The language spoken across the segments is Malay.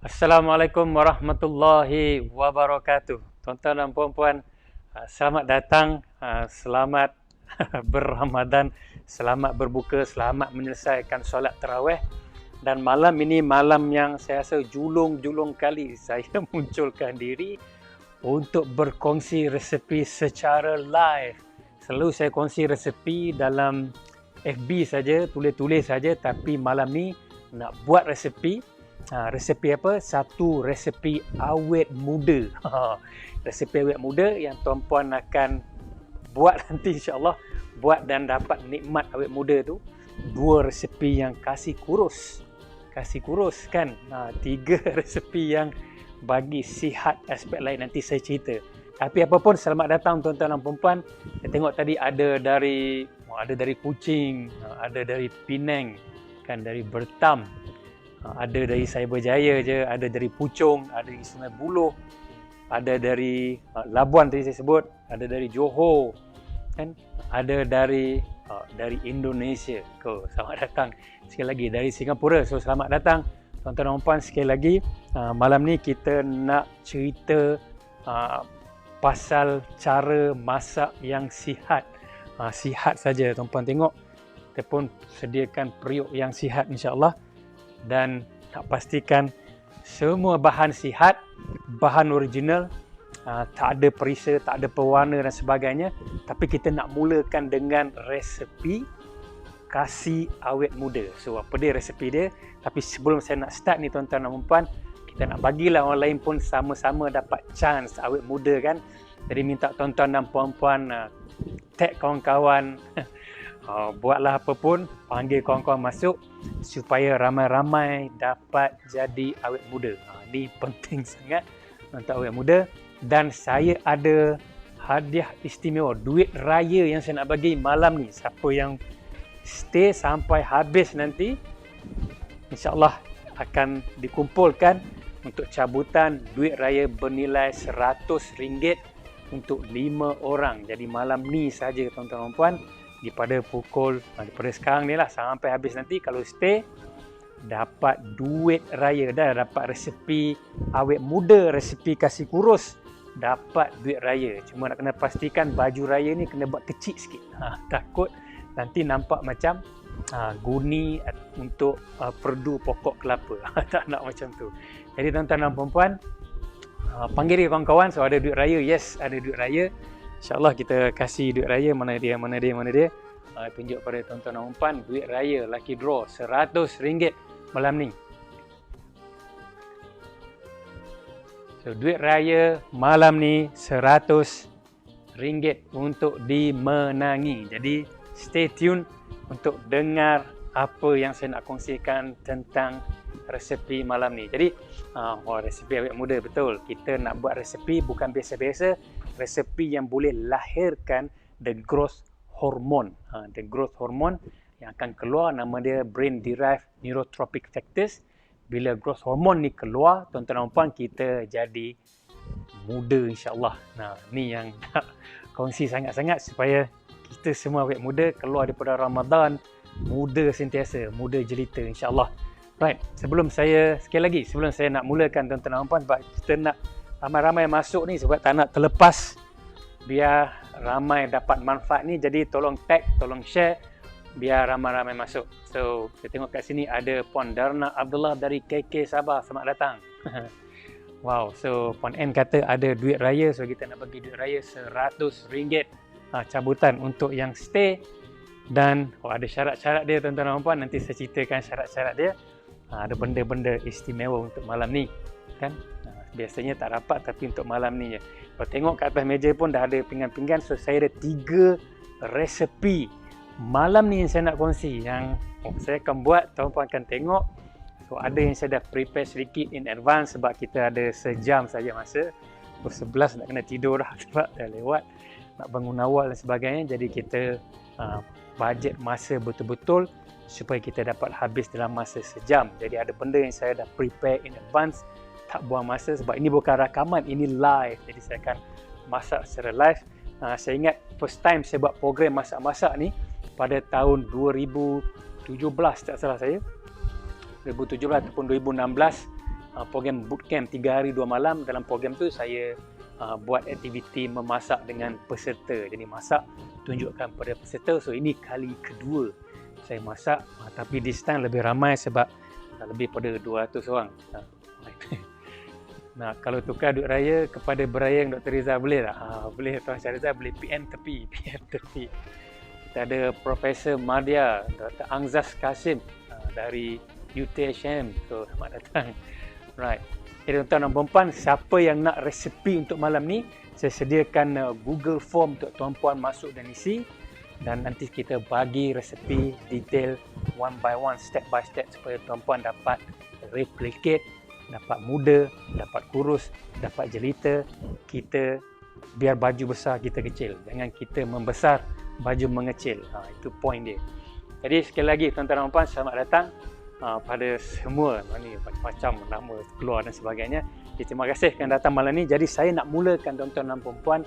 Assalamualaikum warahmatullahi wabarakatuh. Tuan-tuan dan puan-puan, selamat datang, selamat berRamadan, selamat berbuka, selamat menyelesaikan solat tarawih. Dan malam ini malam yang saya rasa julung-julung kali saya munculkan diri untuk berkongsi resepi secara live. Selalu saya kongsi resepi dalam FB saja, tulis-tulis saja, tapi malam ni nak buat resepi. Resepi apa? Satu resepi awet muda. Resepi awet muda yang tuan-puan akan buat nanti insya-Allah, buat dan dapat nikmat awet muda tu. Dua resepi yang kasih kurus kan. Tiga resepi yang bagi sihat aspek lain, nanti saya cerita. Tapi apapun, selamat datang tuan-tuan dan puan-puan. Saya tengok tadi ada dari Kuching, ada dari Penang, kan, dari Bertam, ada dari Cyberjaya je, ada dari Puchong, ada dari Sungai Buloh, ada dari Labuan tadi saya sebut, ada dari Johor, kan, ada dari Indonesia. Selamat datang sekali lagi dari Singapura. So selamat datang tuan-tuan dan puan sekali lagi. Malam ni kita nak cerita pasal cara masak yang sihat. Sihat saja tuan-puan tengok. Kita pun sediakan periuk yang sihat insya-Allah. Dan nak pastikan semua bahan sihat, bahan original, tak ada perisa, tak ada pewarna dan sebagainya. Tapi kita nak mulakan dengan resepi kasih awet muda. So apa dia resepi dia? Tapi sebelum saya nak start ni tuan-tuan dan puan-puan, kita nak bagilah orang lain pun sama-sama dapat chance awet muda kan. Jadi minta tuan-tuan dan puan-puan tag kawan-kawan, buatlah apa pun, panggil kawan-kawan masuk supaya ramai-ramai dapat jadi awet muda. Ini penting sangat untuk awet muda. Dan saya ada hadiah istimewa, duit raya yang saya nak bagi malam ni. Siapa yang stay sampai habis nanti, insya-Allah akan dikumpulkan untuk cabutan duit raya bernilai RM100 untuk 5 orang. Jadi malam ni saja tuan-tuan dan puan, daripada sekarang ni lah sampai habis nanti, kalau stay dapat duit raya dah, dapat resepi awet muda, resepi kasih kurus, dapat duit raya. Cuma nak kena pastikan baju raya ni kena buat kecil sikit. Takut nanti nampak macam guni untuk perdu pokok kelapa. Tak nak macam tu. Jadi tuan-tuan dan puan-puan, panggil dia kawan-kawan. So ada duit raya, yes, ada duit raya. InsyaAllah kita kasih duit raya. Mana dia? Tunjuk pada tuan-tuan dan puan, duit raya lucky draw RM100 malam ni. So duit raya malam ni RM100 untuk dimenangi. Jadi stay tune untuk dengar apa yang saya nak kongsikan tentang resepi malam ni. Jadi resepi awet muda, betul. Kita nak buat resepi bukan biasa-biasa, resepi yang boleh lahirkan the growth hormone. The growth hormone yang akan keluar, nama dia brain derived neurotropic factors. Bila growth hormone ni keluar, tuan-tuan dan puan, kita jadi muda insya-Allah. Ni yang nak kongsi sangat-sangat supaya kita semua awet muda keluar daripada Ramadan muda sentiasa, muda jelita insya-Allah. Right, sebelum saya nak mulakan tuan-tuan dan puan, sebab kita nak ramai-ramai masuk ni, sebab tak nak terlepas, biar ramai dapat manfaat ni. Jadi tolong tag, tolong share biar ramai-ramai masuk. So kita tengok kat sini ada Puan Darna Abdullah dari KK Sabah. Selamat datang. Wow, so Puan N kata ada duit raya, so kita nak bagi duit raya RM100 cabutan untuk yang stay. Dan ada syarat-syarat dia tuan-tuan dan puan, nanti saya ceritakan syarat-syarat dia. Ada benda-benda istimewa untuk malam ni kan. Biasanya tak dapat, tapi untuk malam ni je. Kalau tengok kat atas meja pun dah ada pinggan-pinggan. So saya ada 3 resepi malam ni yang saya nak kongsi, yang saya akan buat, tuan-puan akan tengok. So ada yang saya dah prepare sedikit in advance, sebab kita ada sejam saja masa. Pukul 11 nak kena tidur dah sebab dah lewat, nak bangun awal dan sebagainya. Jadi kita bajet masa betul-betul supaya kita dapat habis dalam masa sejam. Jadi ada benda yang saya dah prepare in advance, tak buang masa, sebab ini bukan rakaman, ini live. Jadi saya akan masak secara live. Saya ingat first time saya buat program masak-masak ni pada tahun 2017, tak salah saya, 2017 ataupun 2016. program bootcamp 3 hari 2 malam. Dalam program tu saya buat aktiviti memasak dengan peserta. Jadi masak, tunjukkan pada peserta. So ini kali kedua saya masak, tapi this time lebih ramai sebab lebih pada 200 orang. Nah, kalau tukar duit raya kepada berayang Dr. Rizal boleh tak? Boleh Tuan Syahrizal, boleh PM tepi. Kita ada Profesor Madya, Dr. Angzas Kasim dari UTHM. So, selamat datang. Right. Jadi tuan-tuan dan puan-puan, siapa yang nak resepi untuk malam ni, saya sediakan Google Form untuk tuan-puan masuk dan isi. Dan nanti kita bagi resepi detail one by one, step by step supaya tuan-puan dapat replicate, dapat muda, dapat kurus, dapat jelita. Kita biar baju besar kita kecil. Jangan kita membesar, baju mengecil. Itu point dia. Jadi sekali lagi tuan-tuan dan puan, selamat datang pada semua. Ni macam-macam nama keluar dan sebagainya. Jadi, terima kasih kerana datang malam ni. Jadi saya nak mulakan tuan-tuan dan puan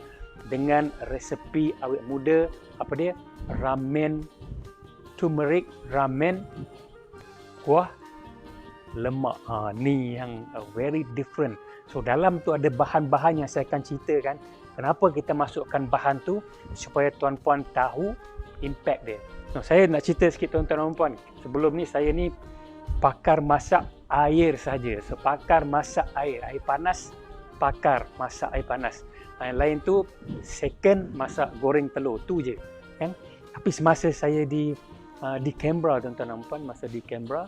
dengan resepi awet muda. Apa dia? Ramen turmeric, ramen kuah lemak. Ni yang very different. So dalam tu ada bahan-bahan yang saya akan ceritakan. Kenapa kita masukkan bahan tu supaya tuan-puan tahu impact dia. So, saya nak cerita sikit tuan-tuan dan puan. Sebelum ni saya ni pakar masak air saja. So pakar masak air panas, pakar masak air panas. Yang lain tu second masak goreng telur tu je kan. Tapi semasa saya di Canberra tuan-tuan dan puan, masa di Canberra,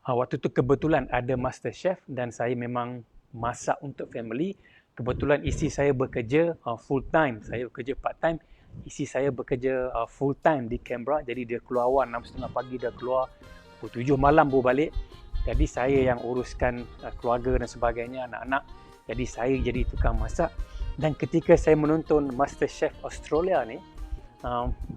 waktu tu kebetulan ada master chef dan saya memang masak untuk family. Kebetulan isteri saya bekerja full time, saya bekerja part time. Isteri saya bekerja full time di Canberra, jadi dia keluar awal 6.30 pagi, dia keluar pukul 7 malam baru balik. Jadi saya yang uruskan keluarga dan sebagainya, anak-anak. Jadi saya jadi tukang masak. Dan ketika saya menonton Master Chef Australia ni,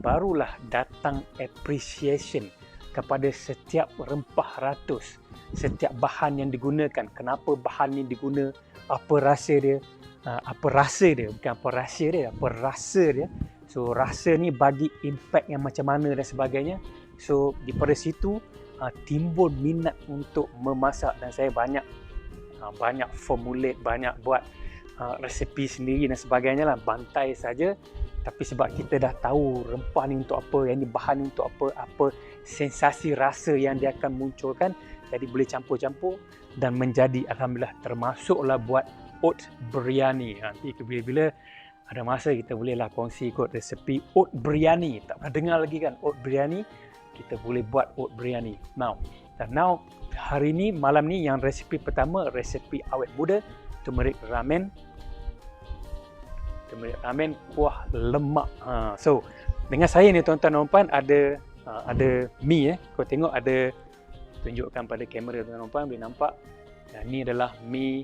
barulah datang appreciation kepada setiap rempah ratus, setiap bahan yang digunakan. Kenapa bahan ni diguna, apa rasa dia, bukan apa rahsia dia, apa rasa dia. So rasa ni bagi impact yang macam mana dan sebagainya. So daripada situ timbul minat untuk memasak dan saya banyak formulate, banyak buat resepi sendiri dan sebagainya lah, bantai saja. Tapi sebab kita dah tahu rempah ni untuk apa, yang ni bahan ni untuk apa sensasi rasa yang dia akan munculkan, jadi boleh campur-campur dan menjadi alhamdulillah termasuklah buat oat biryani. Nanti bila-bila ada masa kita bolehlah kongsi kot resepi oat biryani. Tak pernah dengar lagi kan oat biryani? Kita boleh buat oat biryani. Now hari ni, malam ni, yang resepi pertama, resepi awet muda, turmeric ramen kuah lemak. So dengan saya ni tuan-tuan dan puan, ada mi kau tengok, ada tunjukkan pada kamera tuan-tuan dan puan boleh nampak. Ni adalah mi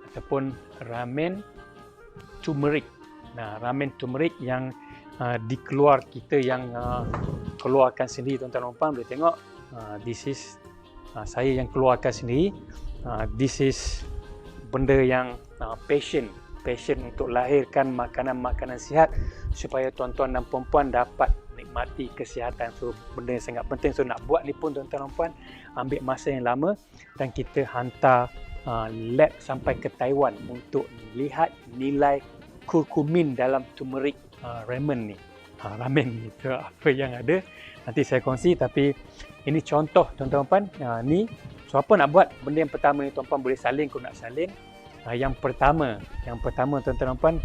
ataupun ramen turmeric. Ramen turmeric yang dikeluar, kita yang keluarkan sendiri tuan-tuan dan puan boleh tengok. This is saya yang keluarkan sendiri. This is benda yang passion untuk lahirkan makanan-makanan sihat supaya tuan-tuan dan puan-puan dapat nikmati kesihatan. So benda yang sangat penting. So nak buat ni pun tuan-tuan dan puan ambil masa yang lama dan kita hantar lab sampai ke Taiwan untuk lihat nilai kurkumin dalam turmeric ramen ni. Itu apa yang ada nanti saya kongsi, tapi ini contoh tuan-tuan dan puan. Ni so apa nak buat, benda yang pertama ni tuan-puan boleh salin kalau nak salin. Yang pertama tuan-tuan dan puan,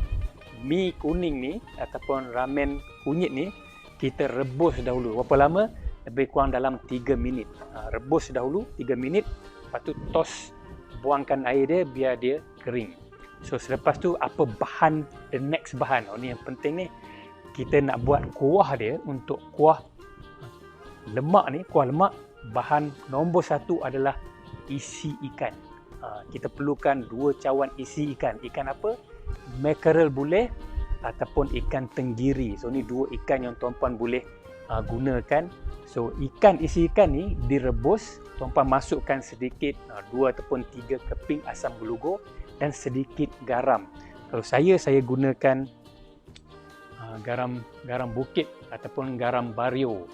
mi kuning ni ataupun ramen kunyit ni kita rebus dahulu. Berapa lama? Lebih kurang dalam 3 minit. Rebus dahulu 3 minit, lepas tu tos, buangkan air dia biar dia kering. So selepas tu apa bahan, the next bahan, ni yang penting ni, kita nak buat kuah dia. Untuk kuah lemak ni, kuah lemak, bahan nombor 1 adalah isi ikan. Kita perlukan 2 cawan isi ikan. Ikan apa? Mackerel boleh ataupun ikan tenggiri. So ni 2 ikan yang tuan-puan boleh gunakan. So isi ikan ni direbus, tuan-puan masukkan sedikit 2 ataupun 3 keping asam belugur dan sedikit garam. Kalau saya gunakan garam bukit ataupun garam Barrio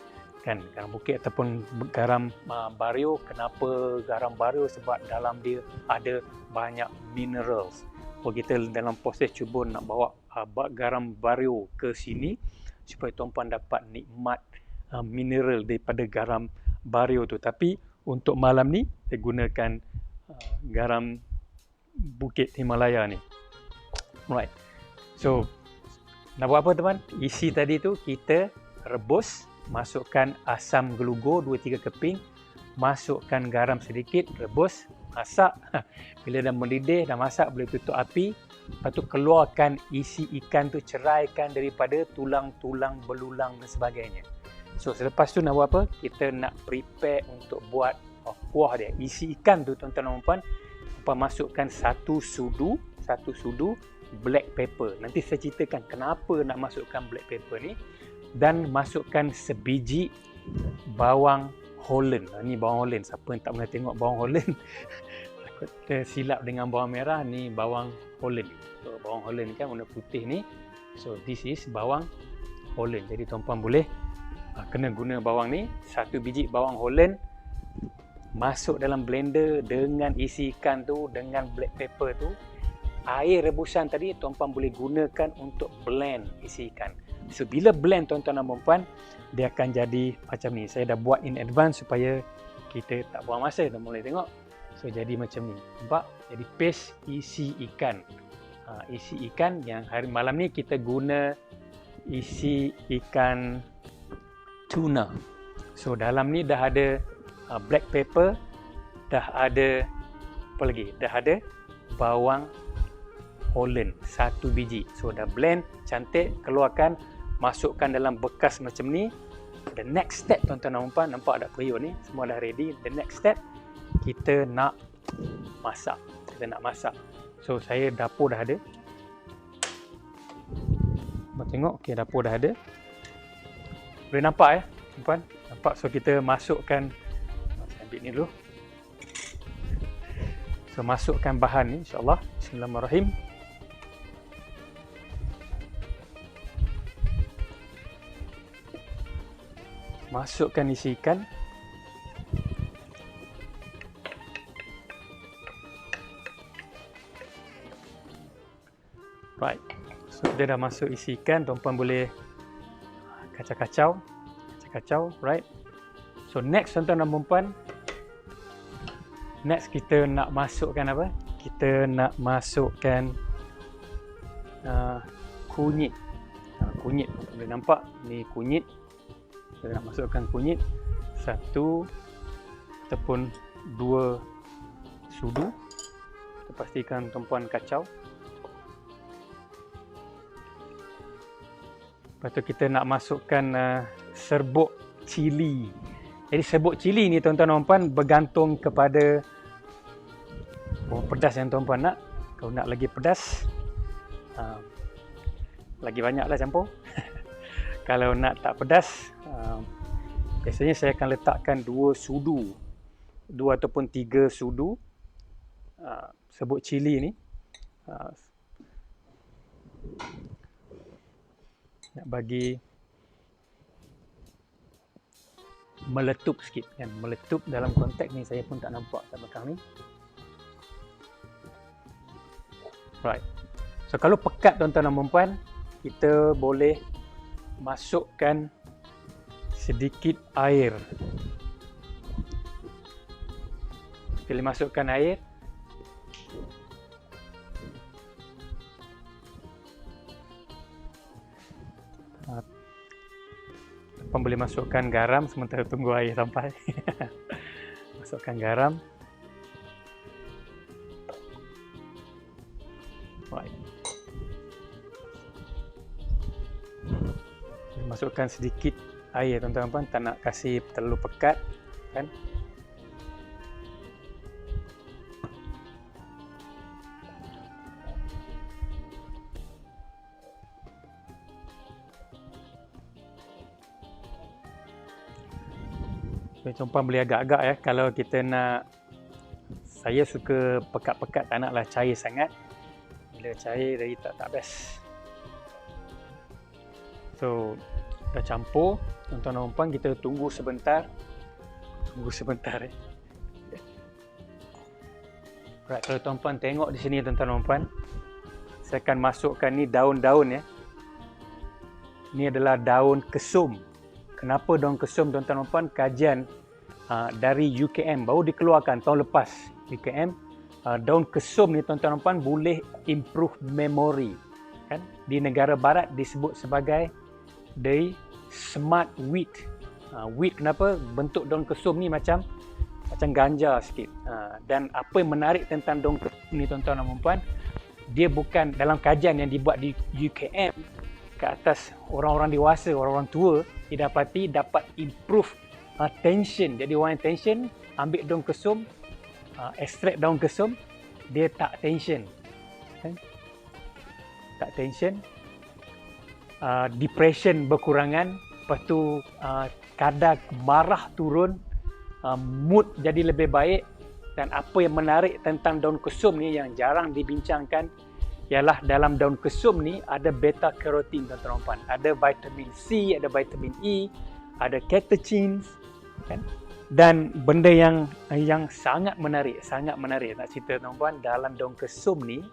kan, garam bukit ataupun garam bario. Kenapa garam bario? Sebab dalam dia ada banyak minerals. Kita dalam proses cuba nak bawa garam bario ke sini supaya tuan-puan dapat nikmat mineral daripada garam bario tu. Tapi untuk malam ni saya gunakan garam bukit Himalaya ni. Right. So nak buat apa teman? Isi tadi tu kita rebus, masukkan asam gelugur 2-3 keping, masukkan garam sedikit, rebus, masak. Bila dah mendidih, dah masak, boleh tutup api. Lepas tu keluarkan isi ikan tu, ceraikan daripada tulang-tulang, belulang dan sebagainya. So selepas tu nak buat apa? Kita nak prepare untuk buat kuah dia. Isi ikan tu tuan-tuan dan puan, masukkan satu sudu black pepper. Nanti saya ceritakan kenapa nak masukkan black pepper ni. Dan masukkan sebiji bawang Holland. Ni bawang Holland. Siapa yang tak pernah tengok bawang Holland takut tersilap dengan bawang merah. Ni bawang Holland. So bawang Holland kan warna putih ni. So this is bawang Holland. Jadi tuan-puan boleh kena guna bawang ni. 1 biji bawang Holland masuk dalam blender dengan isi ikan tu, dengan black pepper tu. Air rebusan tadi tuan-puan boleh gunakan untuk blend isi ikan. So bila blend tuan-tuan dan puan, dia akan jadi macam ni. Saya dah buat in advance supaya kita tak buang masa. Tuan boleh tengok. So jadi macam ni. Nampak? Jadi paste isi ikan. Isi ikan yang hari malam ni kita guna isi ikan tuna. So dalam ni dah ada black pepper, dah ada apa lagi? Dah ada bawang Holland 1 biji. So dah blend cantik, keluarkan, masukkan dalam bekas macam ni. The next step tuan-tuan dan puan, nampak tak periuk ni? Semua dah ready. The next step kita nak masak. So saya dapur dah ada. Mau tengok, okey, dapur dah ada. Boleh nampak tuan-puan? Nampak? So kita masukkan, saya ambil ni dulu. So masukkan bahan ni insya-Allah. Bismillahirrahmanirrahim. Masukkan isi ikan. Right. So dia dah masuk isi ikan, tuan-puan boleh kacau-kacau. Right. So next tuan-tuan dan puan, next kita nak masukkan apa? Kita nak masukkan kunyit. Kunyit. Boleh nampak ni kunyit. Kita nak masukkan kunyit 1 ataupun 2 sudu. Kita pastikan tuan-puan kacau. Lepas tu kita nak masukkan serbuk cili. Jadi serbuk cili ni tuan-tuan dan puan bergantung kepada pedas yang tuan-puan nak. Kalau nak lagi pedas, lagi banyaklah campur. Kalau nak tak pedas, biasanya saya akan letakkan 2 sudu, 2 ataupun 3 sudu serbuk cili ni. Nak bagi meletup sikit kan, meletup dalam konteks ni saya pun tak nampak kat belakang ni. Right. So kalau pekat tuan-tuan dan puan, kita boleh masukkan sedikit air. Bila masukkan air, tuan boleh masukkan garam sementara tunggu air sampai. Masukkan garam. Right. Masukkan sedikit air tuan-tuan, tak nak kasih terlalu pekat kan. Tuan-tuan boleh agak-agak ya, kalau kita nak, saya suka pekat-pekat, tak naklah cair sangat. Bila cair jadi tak best. So Dah campur, tuan-tuan dan puan, kita tunggu sebentar. Right, kalau tuan-puan tengok di sini tuan-tuan dan puan, saya akan masukkan ni daun-daun ya. Ni adalah daun kesum. Kenapa daun kesum tuan-tuan dan puan? Kajian dari UKM baru dikeluarkan tahun lepas. UKM daun kesum ni tuan-tuan dan puan boleh improve memory. Kan? Di negara barat disebut sebagai the smart wheat. Wheat kenapa? Bentuk daun kesum ni macam ganja sikit. Dan apa yang menarik tentang daun kesum ni tuan-tuan dan puan, dia bukan dalam kajian yang dibuat di UKM ke atas orang-orang dewasa, orang-orang tua, didapati dapat improve tension. Jadi orang yang tension ambil daun kesum, ekstrak daun kesum, dia tak tension. Tak tension. Depression berkurangan, lepas tu kadar marah turun, mood jadi lebih baik. Dan apa yang menarik tentang daun kesum ni yang jarang dibincangkan ialah dalam daun kesum ni ada beta carotene tuan-tuan dan puan. Ada vitamin C, ada vitamin E, ada catechins, kan? Dan benda yang sangat menarik nak cerita tuan-tuan, dalam daun kesum ni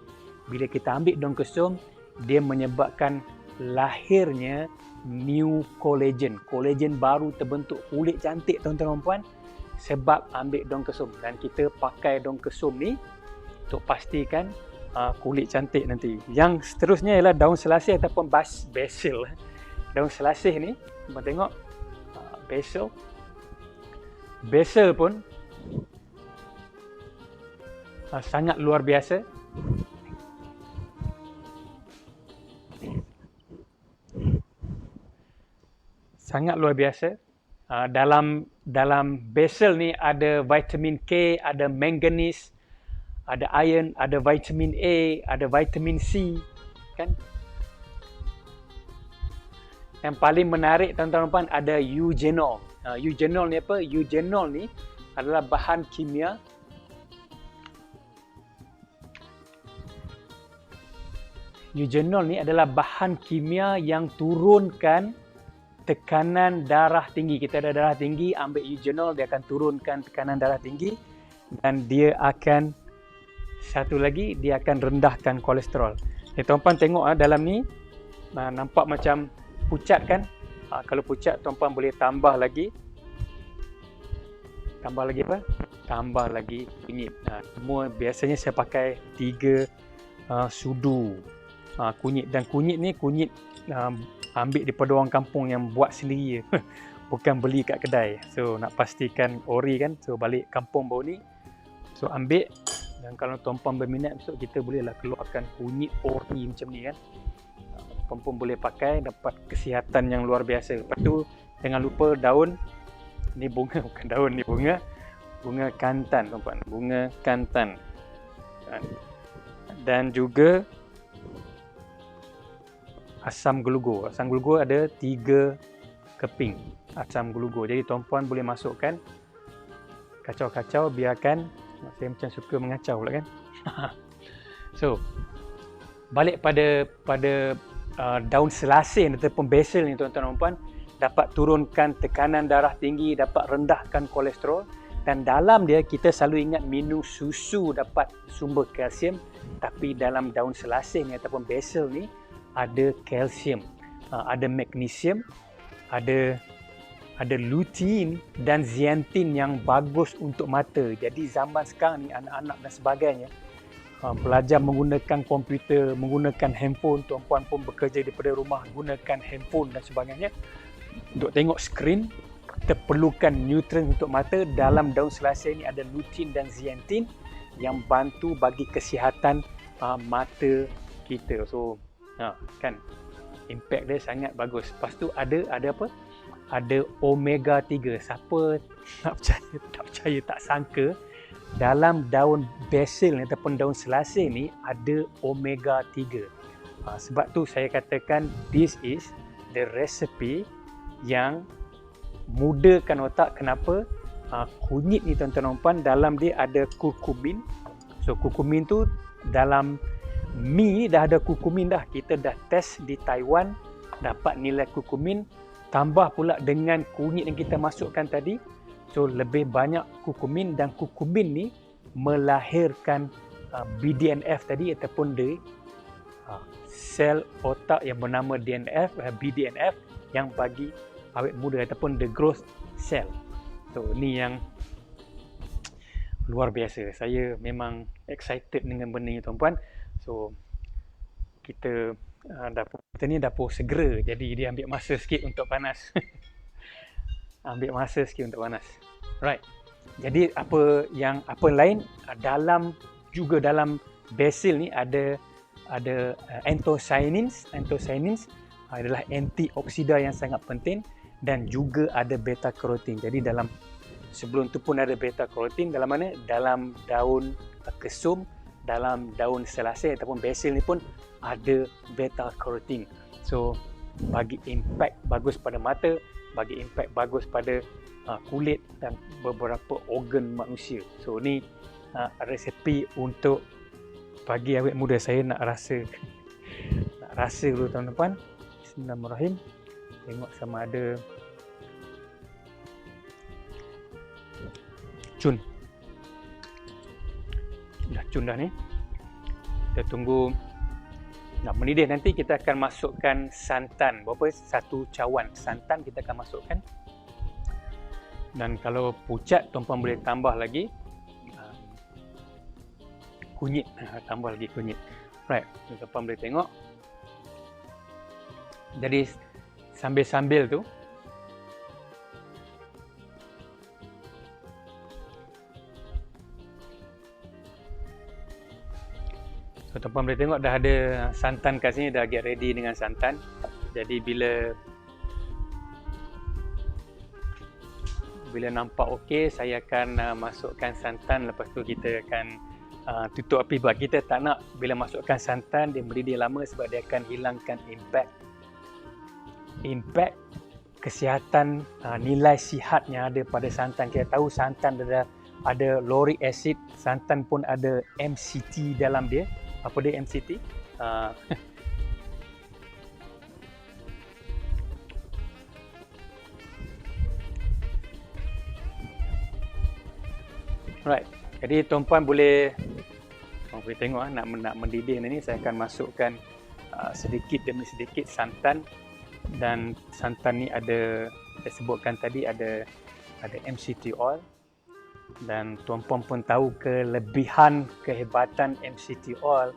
bila kita ambil daun kesum, dia menyebabkan lahirnya new collagen baru terbentuk, kulit cantik tuan-tuan dan puan, sebab ambil daun kesum. Dan kita pakai daun kesum ni untuk pastikan kulit cantik nanti. Yang seterusnya ialah daun selasih ataupun basil. Daun selasih ni, kita tengok basil pun sangat luar biasa. Sangat luar biasa. Dalam basil ni ada vitamin K, ada manganese, ada iron, ada vitamin A, ada vitamin C, kan? Yang paling menarik tuan-tuan dan puan ada eugenol. Eugenol ni apa? Eugenol ni adalah bahan kimia yang turunkan tekanan darah tinggi. Kita ada darah tinggi, ambil eugenol, dia akan turunkan tekanan darah tinggi, dan dia akan rendahkan kolesterol. Tuan-puan tengok dalam ni nampak macam pucat kan? Kalau pucat tuan-puan boleh tambah lagi apa? Tambah lagi kunyit. Semua biasanya saya pakai 3 sudu kunyit, dan kunyit ni ambil daripada orang kampung yang buat sendiri bukan beli kat kedai. So nak pastikan ori kan, so balik kampung baru ni, so ambil. Dan kalau tuan-puan berminat, so kita bolehlah keluarkan kunyit ori macam ni kan. Tuan-puan boleh pakai, dapat kesihatan yang luar biasa. Lepas tu jangan lupa daun ni, bunga bukan daun ni, bunga kantan tuan-puan, bunga kantan. Dan juga asam gelugur. Asam gelugur ada 3 keping asam gelugur. Jadi tuan-puan boleh masukkan, kacau-kacau, biarkan. Saya macam suka mengacau pula kan. So balik pada daun selasih ataupun basil ni tuan-tuan dan puan, dapat turunkan tekanan darah tinggi, dapat rendahkan kolesterol. Dan dalam dia kita selalu ingat minum susu dapat sumber kalsium, tapi dalam daun selasih ni ataupun basil ni ada kalsium, ada magnesium, ada lutein dan zeaxanthin yang bagus untuk mata. Jadi zaman sekarang ni anak-anak dan sebagainya belajar menggunakan komputer, menggunakan handphone, tuan-puan pun bekerja daripada rumah, gunakan handphone dan sebagainya untuk tengok skrin. Kita perlukan nutrien untuk mata. Dalam daun selasih ni ada lutein dan zeaxanthin yang bantu bagi kesihatan mata kita. So kan, impact dia sangat bagus. Lepas tu ada apa? Ada omega 3. Siapa tak percaya, tak sangka dalam daun basil ni ataupun daun selasih ni ada omega 3. Sebab tu saya katakan this is the recipe yang mudahkan otak. Kenapa? Kunyit ni tuan-tuan dan puan, dalam dia ada kurkumin. So kurkumin tu dalam mi ni dah ada kurkumin dah. Kita dah test di Taiwan, dapat nilai kurkumin tambah pula dengan kunyit yang kita masukkan tadi. So lebih banyak kurkumin, dan kurkumin ni melahirkan BDNF tadi, ataupun sel otak yang bernama BDNF yang bagi awet muda, ataupun the growth cell. So ni yang luar biasa. Saya memang excited dengan benda ni tuan-puan. So kita kita ni dapur segera, jadi dia ambil masa sikit untuk panas. Ambil masa sikit untuk panas. Right. Jadi apa lain dalam basil ni ada anthocyanins. Anthocyanins adalah antioksida yang sangat penting, dan juga ada beta carotene. Jadi sebelum tu pun ada beta carotene dalam mana? Dalam daun kesum, dalam daun selasih ataupun basil ni pun ada beta carotene. So bagi impact bagus pada mata, bagi impact bagus pada kulit dan beberapa organ manusia. So ni resepi untuk bagi awet muda. Saya nak rasa dulu tuan-tuan. Bismillahirrahmanirrahim. Tengok sama ada cun. Dah cun dah ni. Kita tunggu nak mendidih. Nanti kita akan masukkan santan. Berapa? 1 cawan santan kita akan masukkan. Dan kalau pucat, tuan-puan boleh tambah lagi kunyit. Tambah lagi kunyit. Right. Tuan-puan boleh tengok. Jadi sambil-sambil tu tuan-puan boleh tengok dah ada santan kat sini, dah get ready dengan santan. Jadi bila nampak okey, saya akan masukkan santan. Lepas tu kita akan tutup api, sebab kita tak nak bila masukkan santan dia mendidih lama, sebab dia akan hilangkan impact kesihatan, nilai sihat yang ada pada santan. Kita tahu santan ada lauric acid, santan pun ada MCT dalam dia. Apa dia MCT? Right. Jadi tuan-puan boleh tengok nak mendidih ni, saya akan masukkan sedikit demi sedikit santan. Dan santan ni ada, saya sebutkan tadi, ada MCT oil. Dan tuan-puan pun tahu kehebatan MCT oil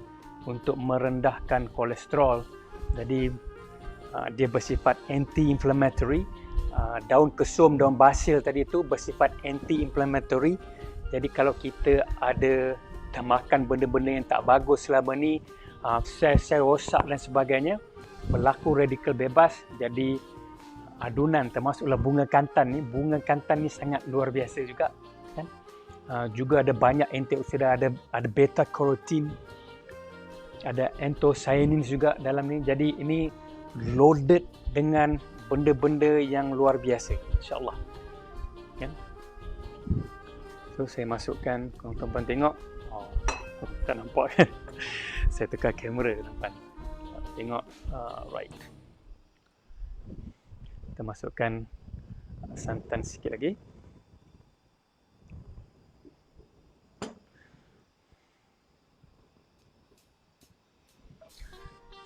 untuk merendahkan kolesterol. Jadi dia bersifat anti-inflammatory. Daun kesum, daun basil tadi itu bersifat anti-inflammatory. Jadi kalau kita dah makan benda-benda yang tak bagus selama ni, sel-sel rosak dan sebagainya, berlaku radikal bebas. Jadi adunan termasuklah bunga kantan ni. Bunga kantan ni sangat luar biasa juga, kan? Juga ada banyak antioksida, ada beta carotene, ada anthocyanins juga dalam ni. Jadi ini loaded dengan benda-benda yang luar biasa, insya-Allah. Kan? So saya masukkan, tuan-tuan tengok. Tak nampak kan? Saya tekan kamera, tuan-tuan. Tengok, right. Kita masukkan santan sikit lagi.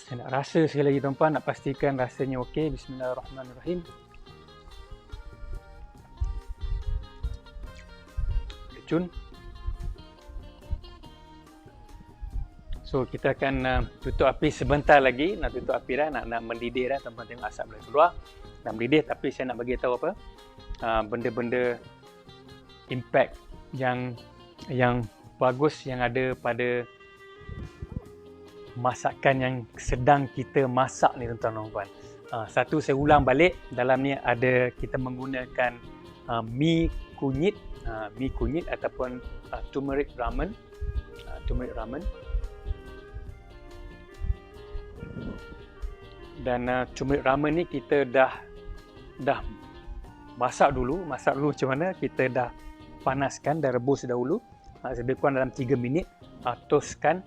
Saya nak rasa sekali lagi, tuan-puan, nak pastikan rasanya okey. Bismillahirrahmanirrahim. Cun. So kita akan tutup api sebentar lagi. Nak tutup api dah, nak mendidih dah. Tuan-puan tengok asap boleh keluar. Nak mendidih, tapi saya nak bagi tahu apa? Benda-benda impact yang bagus yang ada pada masakan yang sedang kita masak ni, tuan-tuan. Satu, saya ulang balik. Dalam ni ada, kita menggunakan mi kunyit ataupun turmeric ramen. Dan turmeric ramen ni kita dah masak dulu macam mana. Kita dah panaskan, dah rebus dahulu lebih kurang dalam 3 minit. Toastkan.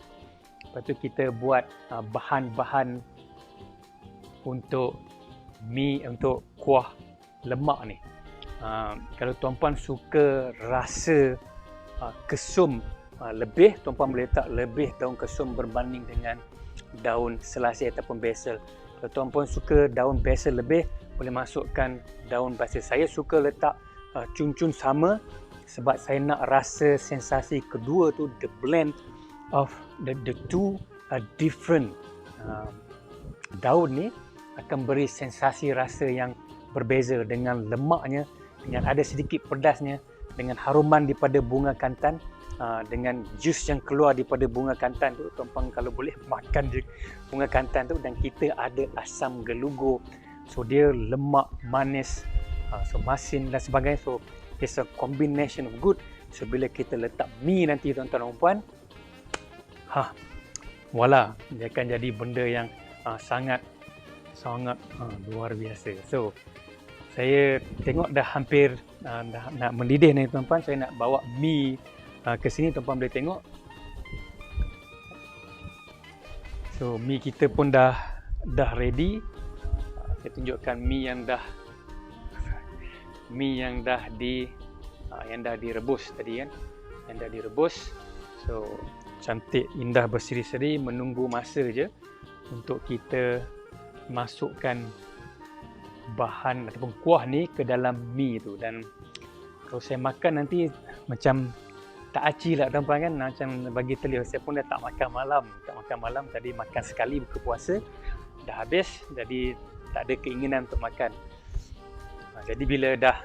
Lepas tu kita buat bahan-bahan untuk mi untuk kuah lemak ni. Kalau tuan-puan suka rasa kesum lebih, tuan-puan boleh letak lebih daun kesum berbanding dengan daun selasih ataupun basil. Kalau tuan-puan suka daun basil lebih, boleh masukkan daun basil. Saya suka letak cun-cun sama sebab saya nak rasa sensasi kedua tu, the blend of the two different daun ni akan beri sensasi rasa yang berbeza dengan lemaknya, dengan ada sedikit pedasnya, dengan haruman daripada bunga kantan, dengan jus yang keluar daripada bunga kantan tu. Tuan-puan kalau boleh makan je bunga kantan tu, dan kita ada asam gelugur, so dia lemak, manis, so masin dan sebagainya. So it's a combination of good. So bila kita letak mi nanti tuan-tuan dan puan, voila, dia akan jadi benda yang sangat luar biasa. So saya tengok dah hampir dah nak mendidih ni tuan-puan. Saya nak bawa mi ke sini, tuan-puan boleh tengok. So mi kita pun dah ready. Saya tunjukkan mi yang dah direbus tadi kan. Yang dah direbus. So cantik, indah, berseri-seri, menunggu masa je untuk kita masukkan bahan ataupun kuah ni ke dalam mi tu. Dan kalau saya makan nanti macam tak aci lah tuan-puan kan, macam bagi telia. Saya pun dah tak makan malam, tadi makan sekali buka puasa dah habis, jadi tak ada keinginan untuk makan. Jadi bila dah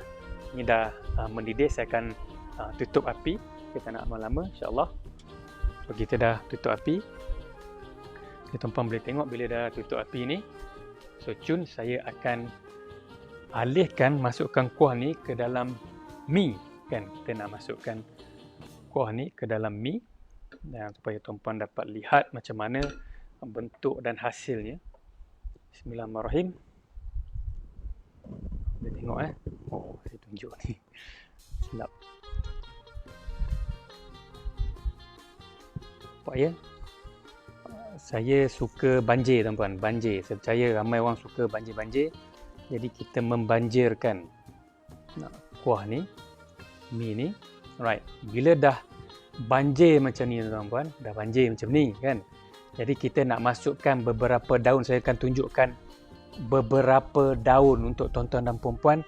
mendidih, saya akan tutup api. Kita nak lama-lama insya-Allah. So kita dah tutup api. Tuan-puan boleh tengok bila dah tutup api ni. So cun, saya akan alihkan, masukkan kuah ni ke dalam mi kan. Kita nak masukkan kuah ni ke dalam mi, dan supaya tuan-puan dapat lihat macam mana bentuk dan hasilnya. Bismillahirrahmanirrahim. Boleh tengok saya tunjuk ni. Silap. Nampak ya? Saya suka banjir tuan-puan, banjir. Saya percaya ramai orang suka banjir-banjir. Jadi kita membanjirkan kuah ni, mi ni. Right. Bila dah banjir macam ni tuan-puan, dah banjir macam ni kan. Jadi kita nak masukkan beberapa daun. Saya akan tunjukkan beberapa daun untuk tuan-tuan dan puan-puan.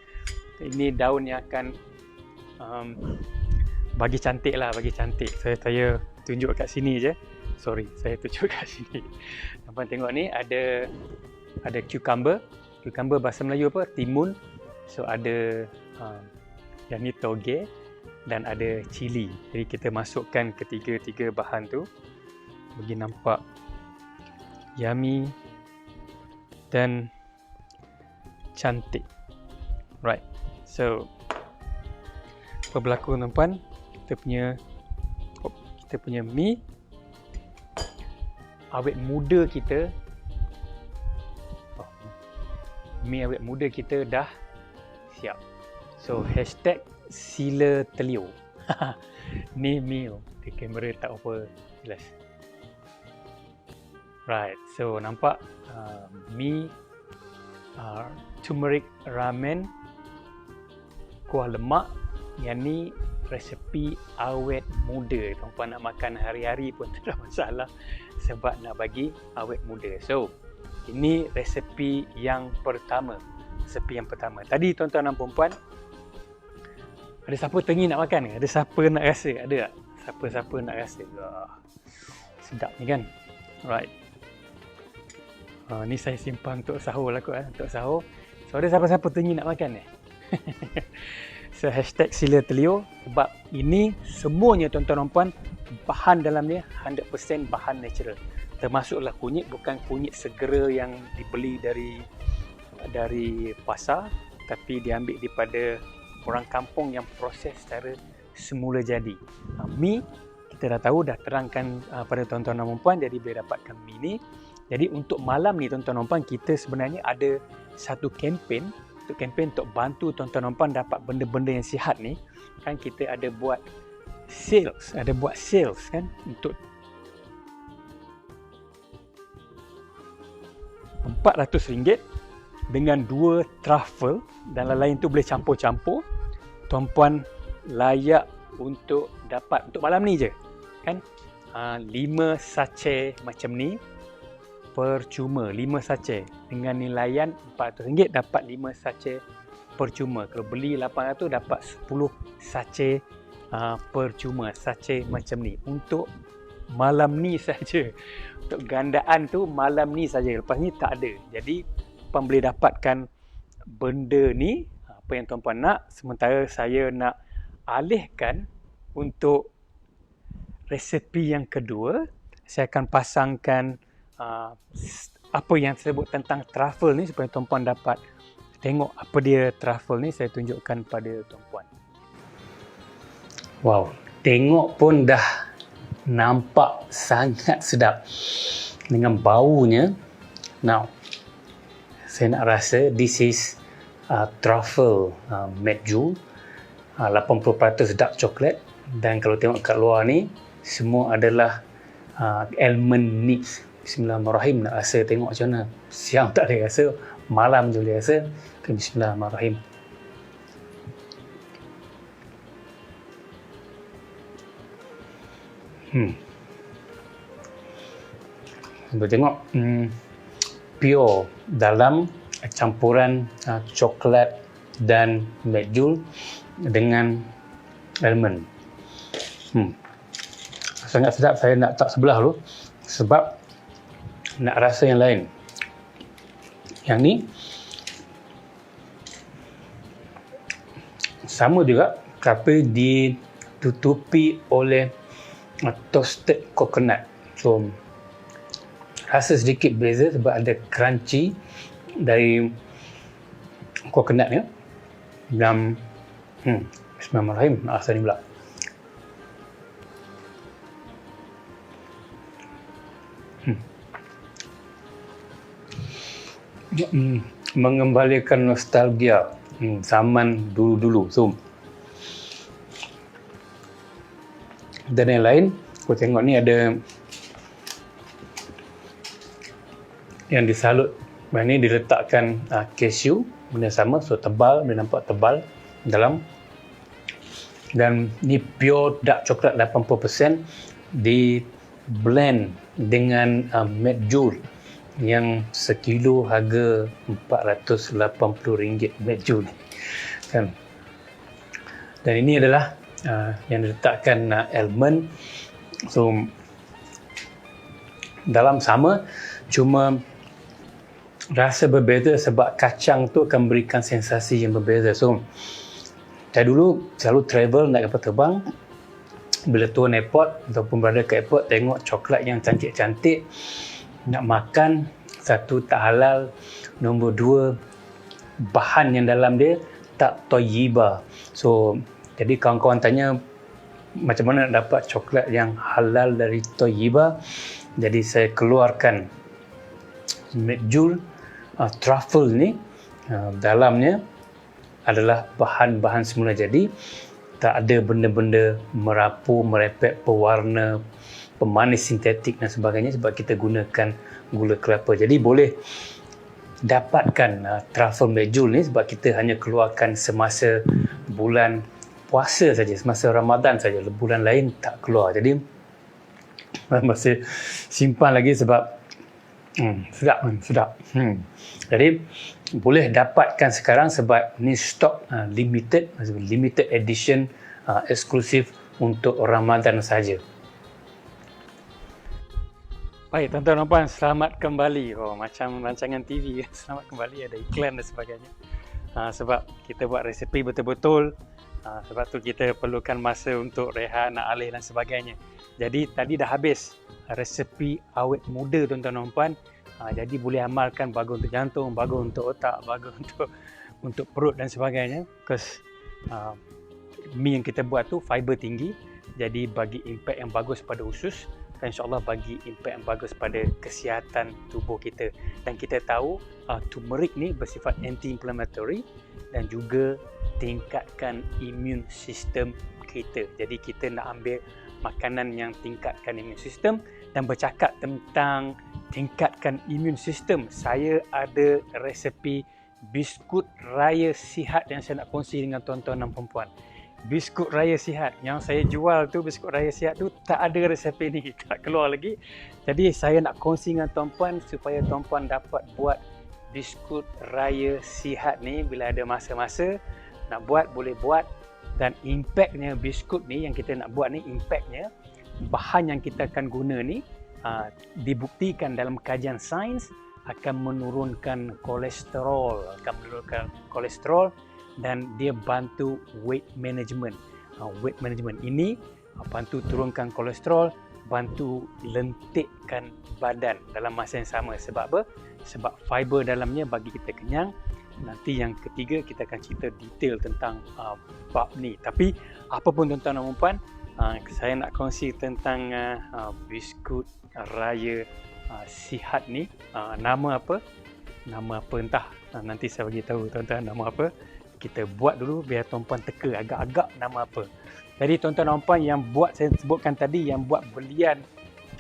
Ini daun yang akan bagi cantik lah, bagi cantik. Saya tunjuk kat sini je. Sorry, saya tunjuk kat sini. Tuan-puan tengok ni ada cucumber. Cucumber bahasa Melayu apa? Timun. So ada yang ni toge dan ada cili. Jadi kita masukkan ketiga-tiga bahan tu bagi nampak yummy dan cantik. Right. So apa berlaku tuan-puan? Kita punya mi, awet muda kita, mi awet muda kita dah siap. So hashtag sila telio. Ni mi di kamera tak apa jelas. Right, so nampak mi turmeric ramen kuah lemak. Yang ni resepi awet muda. Tuan-puan nak makan hari-hari pun tak ada masalah sebab nak bagi awet muda. So ini resepi yang pertama. Tadi tuan-tuan dan puan-puan, ada siapa teringin nak makan ke? Ada siapa nak rasa? Ada tak? Siapa-siapa nak rasa? Sedap ni kan? Right. Ni saya simpan untuk sahur lah kot. Untuk sahur. So ada siapa-siapa teringin nak makan ni? So hashtag sila telio. Sebab ini semuanya tuan-tuan dan puan, bahan dalam ni 100% bahan natural. Termasuklah kunyit, bukan kunyit segera yang dibeli dari pasar, tapi diambil daripada orang kampung yang proses secara semula jadi. Mi kita dah tahu, dah terangkan pada tuan-tuan dan puan, jadi boleh dapatkan mi ni. Jadi untuk malam ni tuan-tuan dan puan, kita sebenarnya ada satu kempen untuk bantu tuan-tuan dan puan dapat benda-benda yang sihat ni. Kan kita ada buat sales kan untuk RM400. dengan 2 truffle dan lain-lain tu boleh campur-campur, tuan-puan layak untuk dapat untuk malam ni je kan, 5 sachet macam ni percuma. 5 sachet dengan nilaian RM400 dapat 5 sachet percuma. Kalau beli 800 dapat 10 sachet percuma, sachet macam ni untuk malam ni saja. Untuk gandaan tu malam ni saja, lepas ni tak ada. Jadi tuan boleh dapatkan benda ni apa yang tuan-puan nak, sementara saya nak alihkan untuk resepi yang kedua. Saya akan pasangkan apa yang saya sebut tentang truffle ni supaya tuan-puan dapat tengok apa dia truffle ni. Saya tunjukkan pada tuan-puan. Wow, tengok pun dah nampak sangat sedap dengan baunya. Now, saya nak rasa this is truffle medjool, 80% dark chocolate, dan kalau tengok kat luar ni semua adalah almond nibs. Bismillahirrahmanirrahim. Nak rasa tengok macam mana. Siang tak boleh rasa, malam je boleh rasa. Okay, bismillahirrahmanirrahim. Boleh tengok pure dalam campuran coklat dan medjool dengan almond. Sangat sedap. Saya nak tak sebelah dulu sebab nak rasa yang lain. Yang ni sama juga tapi ditutupi oleh toasted coconut. So rasa sedikit beza sebab ada crunchy dari coconut ni. Dan bismillahirrahmanirrahim, nak rasa ni pula. Mengembalikan nostalgia zaman dulu-dulu. So, dan yang lain, aku tengok ni ada yang disalut. Yang ni diletakkan cashew, benda sama, so tebal, dia nampak tebal dalam. Dan ni pure dark coklat 80% di blend dengan medjool yang sekilo harga RM480 medjool kan. Dan ini adalah yang diletakkan almond. So dalam sama, cuma rasa berbeza sebab kacang tu akan berikan sensasi yang berbeza. So saya dulu selalu travel naik kapal terbang, bila turun airport ataupun berada ke airport, tengok coklat yang cantik-cantik, nak makan, satu tak halal, nombor dua bahan yang dalam dia tak thayyibah. So jadi kawan-kawan tanya macam mana nak dapat coklat yang halal dari thayyibah. Jadi saya keluarkan medjool truffle ni, dalamnya adalah bahan-bahan semula jadi, tak ada benda-benda merapu, merepek, pewarna, pemanis sintetik dan sebagainya sebab kita gunakan gula kelapa. Jadi boleh dapatkan truffle medjool ni sebab kita hanya keluarkan semasa bulan puasa saja, semasa Ramadan saja. Bulan lain tak keluar. Jadi masih simpan lagi sebab sedap. Jadi boleh dapatkan sekarang sebab ni stok limited edition, eksklusif untuk Ramadan saja. Baik, tuan-tuan dan puan, selamat kembali. Macam rancangan TV, selamat kembali, ada iklan dan sebagainya. Sebab kita buat resepi betul-betul, sebab tu kita perlukan masa untuk rehat, nak alih dan sebagainya. Jadi tadi dah habis resepi awet muda, tuan-tuan dan puan. Jadi boleh amalkan, bagus untuk jantung, bagus untuk otak, bagus untuk perut dan sebagainya. Because mi yang kita buat tu fiber tinggi, jadi bagi impak yang bagus pada usus, dan insyaAllah bagi impak yang bagus pada kesihatan tubuh kita. Dan kita tahu turmeric ni bersifat anti-inflammatory dan juga tingkatkan immune system kita. Jadi kita nak ambil makanan yang tingkatkan immune system. Dan bercakap tentang tingkatkan imun sistem, saya ada resepi biskut raya sihat yang saya nak kongsi dengan tuan-tuan dan puan-puan. Biskut raya sihat yang saya jual tu, biskut raya sihat tu tak ada resepi ni, tak keluar lagi. Jadi saya nak kongsi dengan tuan-puan supaya tuan-puan dapat buat biskut raya sihat ni. Bila ada masa-masa nak buat, boleh buat. Dan impaknya biskut ni yang kita nak buat ni, impaknya bahan yang kita akan guna ni dibuktikan dalam kajian sains akan menurunkan kolesterol, dan dia bantu weight management. Weight management ini bantu turunkan kolesterol, bantu lentikkan badan dalam masa yang sama. Sebab apa? Sebab fiber dalamnya bagi kita kenyang. Nanti yang ketiga kita akan cerita detail tentang bab ni. Tapi apapun tuan-tuan dan puan, saya nak kongsi tentang biskut raya sihat ni. Nama apa? Nama apa entah. Nanti saya bagi tahu tuan-tuan nama apa. Kita buat dulu biar tuan-puan teka agak-agak nama apa. Jadi tuan-tuan dan puan yang buat, saya sebutkan tadi, yang buat belian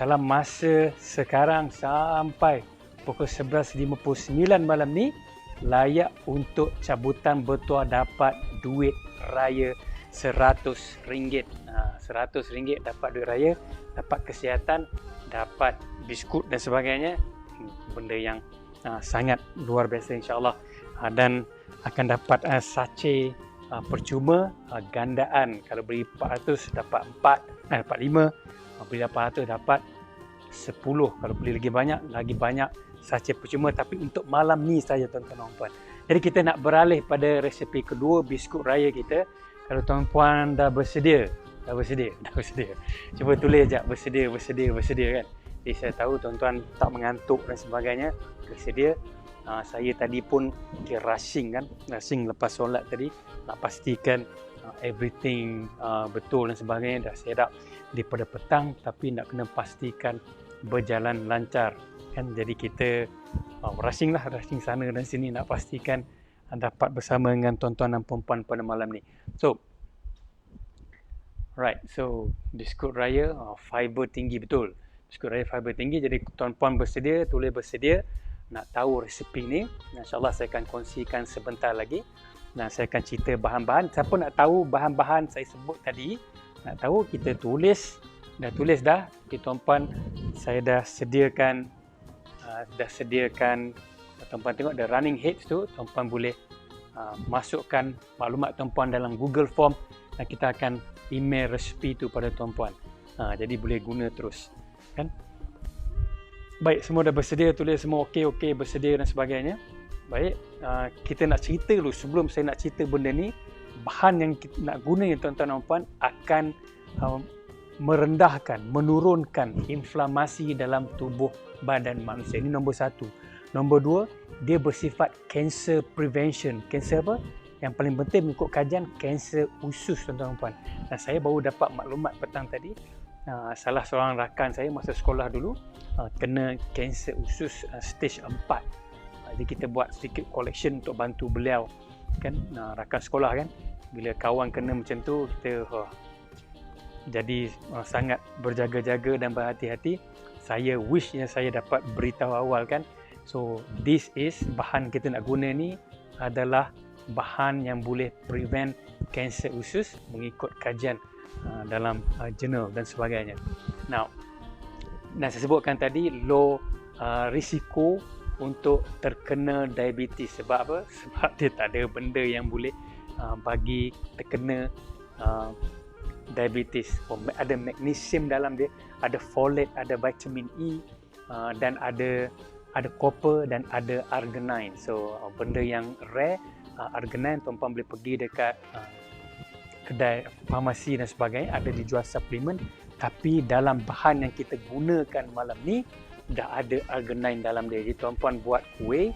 dalam masa sekarang sampai pukul 11.59 malam ni, layak untuk cabutan bertuah dapat duit raya RM100. RM100 dapat duit raya, dapat kesihatan, dapat biskut dan sebagainya. Benda yang sangat luar biasa insya-Allah. Dan akan dapat sachet percuma gandaan. Kalau beli 400 dapat 45. Beli 800 dapat 10. Kalau beli lagi banyak sachet percuma. Tapi untuk malam ni saja tuan-tuan dan puan. Jadi kita nak beralih pada resepi kedua biskut raya kita. Kalau tuan-puan dah bersedia. Cuba tulis sekejap, bersedia kan. Jadi saya tahu tuan-tuan tak mengantuk dan sebagainya. Bersedia. Saya tadi pun rushing lepas solat tadi, nak pastikan everything betul dan sebagainya, dah set up daripada petang, tapi nak kena pastikan berjalan lancar kan. Jadi kita rushing sana dan sini nak pastikan dapat bersama dengan tuan-tuan dan puan-puan pada malam ni. So biskut raya fiber tinggi, betul. Biskut raya fiber tinggi. Jadi tuan-puan bersedia, tulis bersedia. Nak tahu resepi ni, insyaAllah saya akan kongsikan sebentar lagi. Dan saya akan cerita bahan-bahan. Siapa nak tahu bahan-bahan saya sebut tadi, nak tahu, kita tulis. Dah tulis dah. Okay, tuan-puan, saya dah sediakan. Tuan-puan tengok the running heads tu. Tuan-puan boleh masukkan maklumat tuan-puan dalam Google Form. Dan kita akan email resepi tu pada tuan-puan. Jadi boleh guna terus. Kan? Baik, semua dah bersedia, tulis semua okey, bersedia dan sebagainya. Baik, kita nak cerita dulu. Sebelum saya nak cerita benda ni, bahan yang kita nak guna ni tuan-tuan dan puan akan merendahkan, menurunkan inflamasi dalam tubuh badan manusia. Ini nombor 1. Nombor 2, dia bersifat cancer prevention. Cancer apa? Yang paling penting mengikut kajian, kanser usus tuan-tuan dan puan. Dan saya baru dapat maklumat petang tadi, salah seorang rakan saya masa sekolah dulu kena kanser usus stage 4. Jadi kita buat sedikit collection untuk bantu beliau kan, rakan sekolah kan. Bila kawan kena macam tu, kita jadi sangat berjaga-jaga dan berhati-hati. Saya wish yang saya dapat beritahu awal kan. So this is bahan kita nak guna ni adalah bahan yang boleh prevent kanser usus mengikut kajian dalam jurnal dan sebagainya. Now, saya sebutkan tadi low risiko untuk terkena diabetes. Sebab apa? Sebab dia tak ada benda yang boleh bagi terkena diabetes. Ada magnesium dalam dia, ada folate, ada vitamin E, dan ada copper dan ada arginine. So benda yang rare, arginine tuan-puan boleh pergi dekat kedai farmasi dan sebagainya, ada dijual suplemen. Tapi dalam bahan yang kita gunakan malam ni dah ada arginine dalam dia. Jadi tuan-puan buat kuih,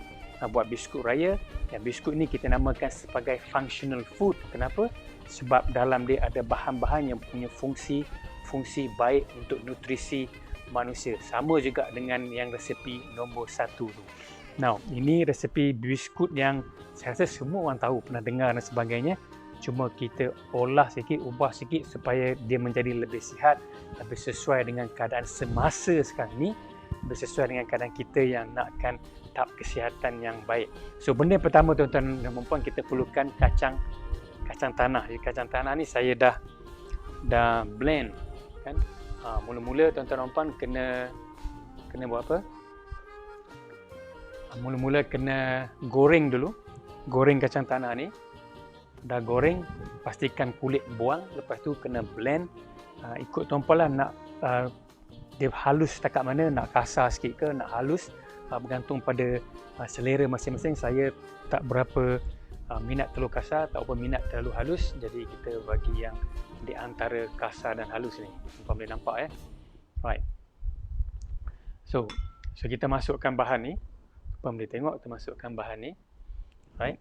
buat biskut raya, dan biskut ni kita namakan sebagai functional food. Kenapa? Sebab dalam dia ada bahan-bahan yang punya fungsi baik untuk nutrisi manusia. Sama juga dengan yang resepi nombor 1 tu. Now, ini resepi biskut yang saya rasa semua orang tahu, pernah dengar dan sebagainya. Cuma kita olah sikit, ubah sikit supaya dia menjadi lebih sihat, lebih sesuai dengan keadaan semasa sekarang ni. bersesuai dengan keadaan kita yang nakkan tahap kesihatan yang baik. So benda pertama tuan-tuan dan puan-puan, kita perlukan kacang tanah. Jadi kacang tanah ni saya dah blend kan. Mula-mula tuan-tuan dan puan kena buat apa? Mula-mula kena goreng dulu. Goreng kacang tanah ni. Dah goreng, pastikan kulit buang, lepas tu kena blend. Ikut tuan-puan lah nak dia halus setakat mana, nak kasar sikit ke, nak halus, bergantung pada selera masing-masing. Saya tak berapa minat terlalu kasar, tak berapa minat terlalu halus, jadi kita bagi yang di antara kasar dan halus ni. Tuan boleh nampak right. So kita masukkan bahan ni. Tuan boleh tengok kita masukkan bahan ni, right.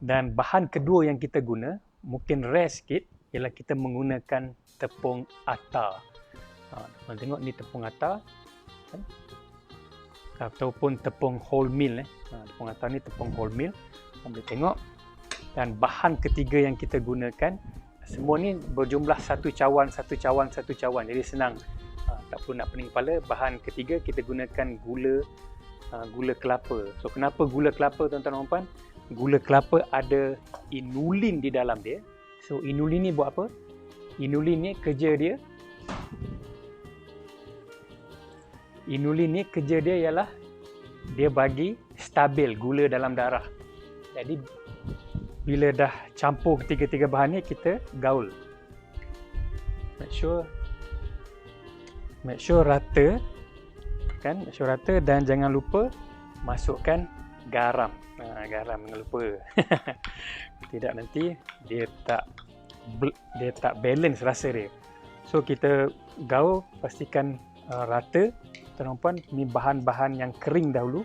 Dan bahan kedua yang kita guna mungkin rare sikit, ialah kita menggunakan tepung atar. Tuan tengok ni tepung atar kan? Ataupun tepung wholemeal. Tepung atar ni tepung wholemeal. Tuan boleh tengok. Dan bahan ketiga yang kita gunakan, semua ni berjumlah satu cawan. Jadi senang, tak perlu nak pening kepala. Bahan ketiga kita gunakan gula kelapa. So kenapa gula kelapa tuan-tuan dan puan? Gula kelapa ada inulin di dalam dia. So inulin ni buat apa? Inulin ni kerja dia ialah dia bagi stabil gula dalam darah. Jadi bila dah campur ketiga-tiga bahan ni, kita gaul. Make sure rata kan, make sure rata, dan jangan lupa masukkan garam. Garam jangan lupa. Tidak, nanti dia tak balance rasa dia. So kita gaul, pastikan rata. Tuan-tuan, ni bahan-bahan yang kering dahulu.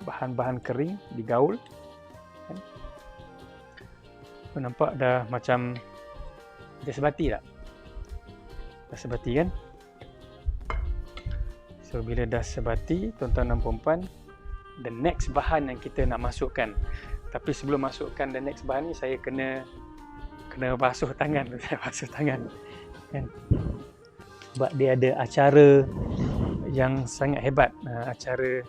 Bahan-bahan kering digaul. Nampak dah macam dah sebati tak? Dah sebati kan? So bila dah sebati, tuan-tuan dan puan-puan, the next bahan yang kita nak masukkan. Tapi sebelum masukkan the next bahan ni, saya kena basuh tangan. Basuh tangan kan? Sebab dia ada acara yang sangat hebat. Acara,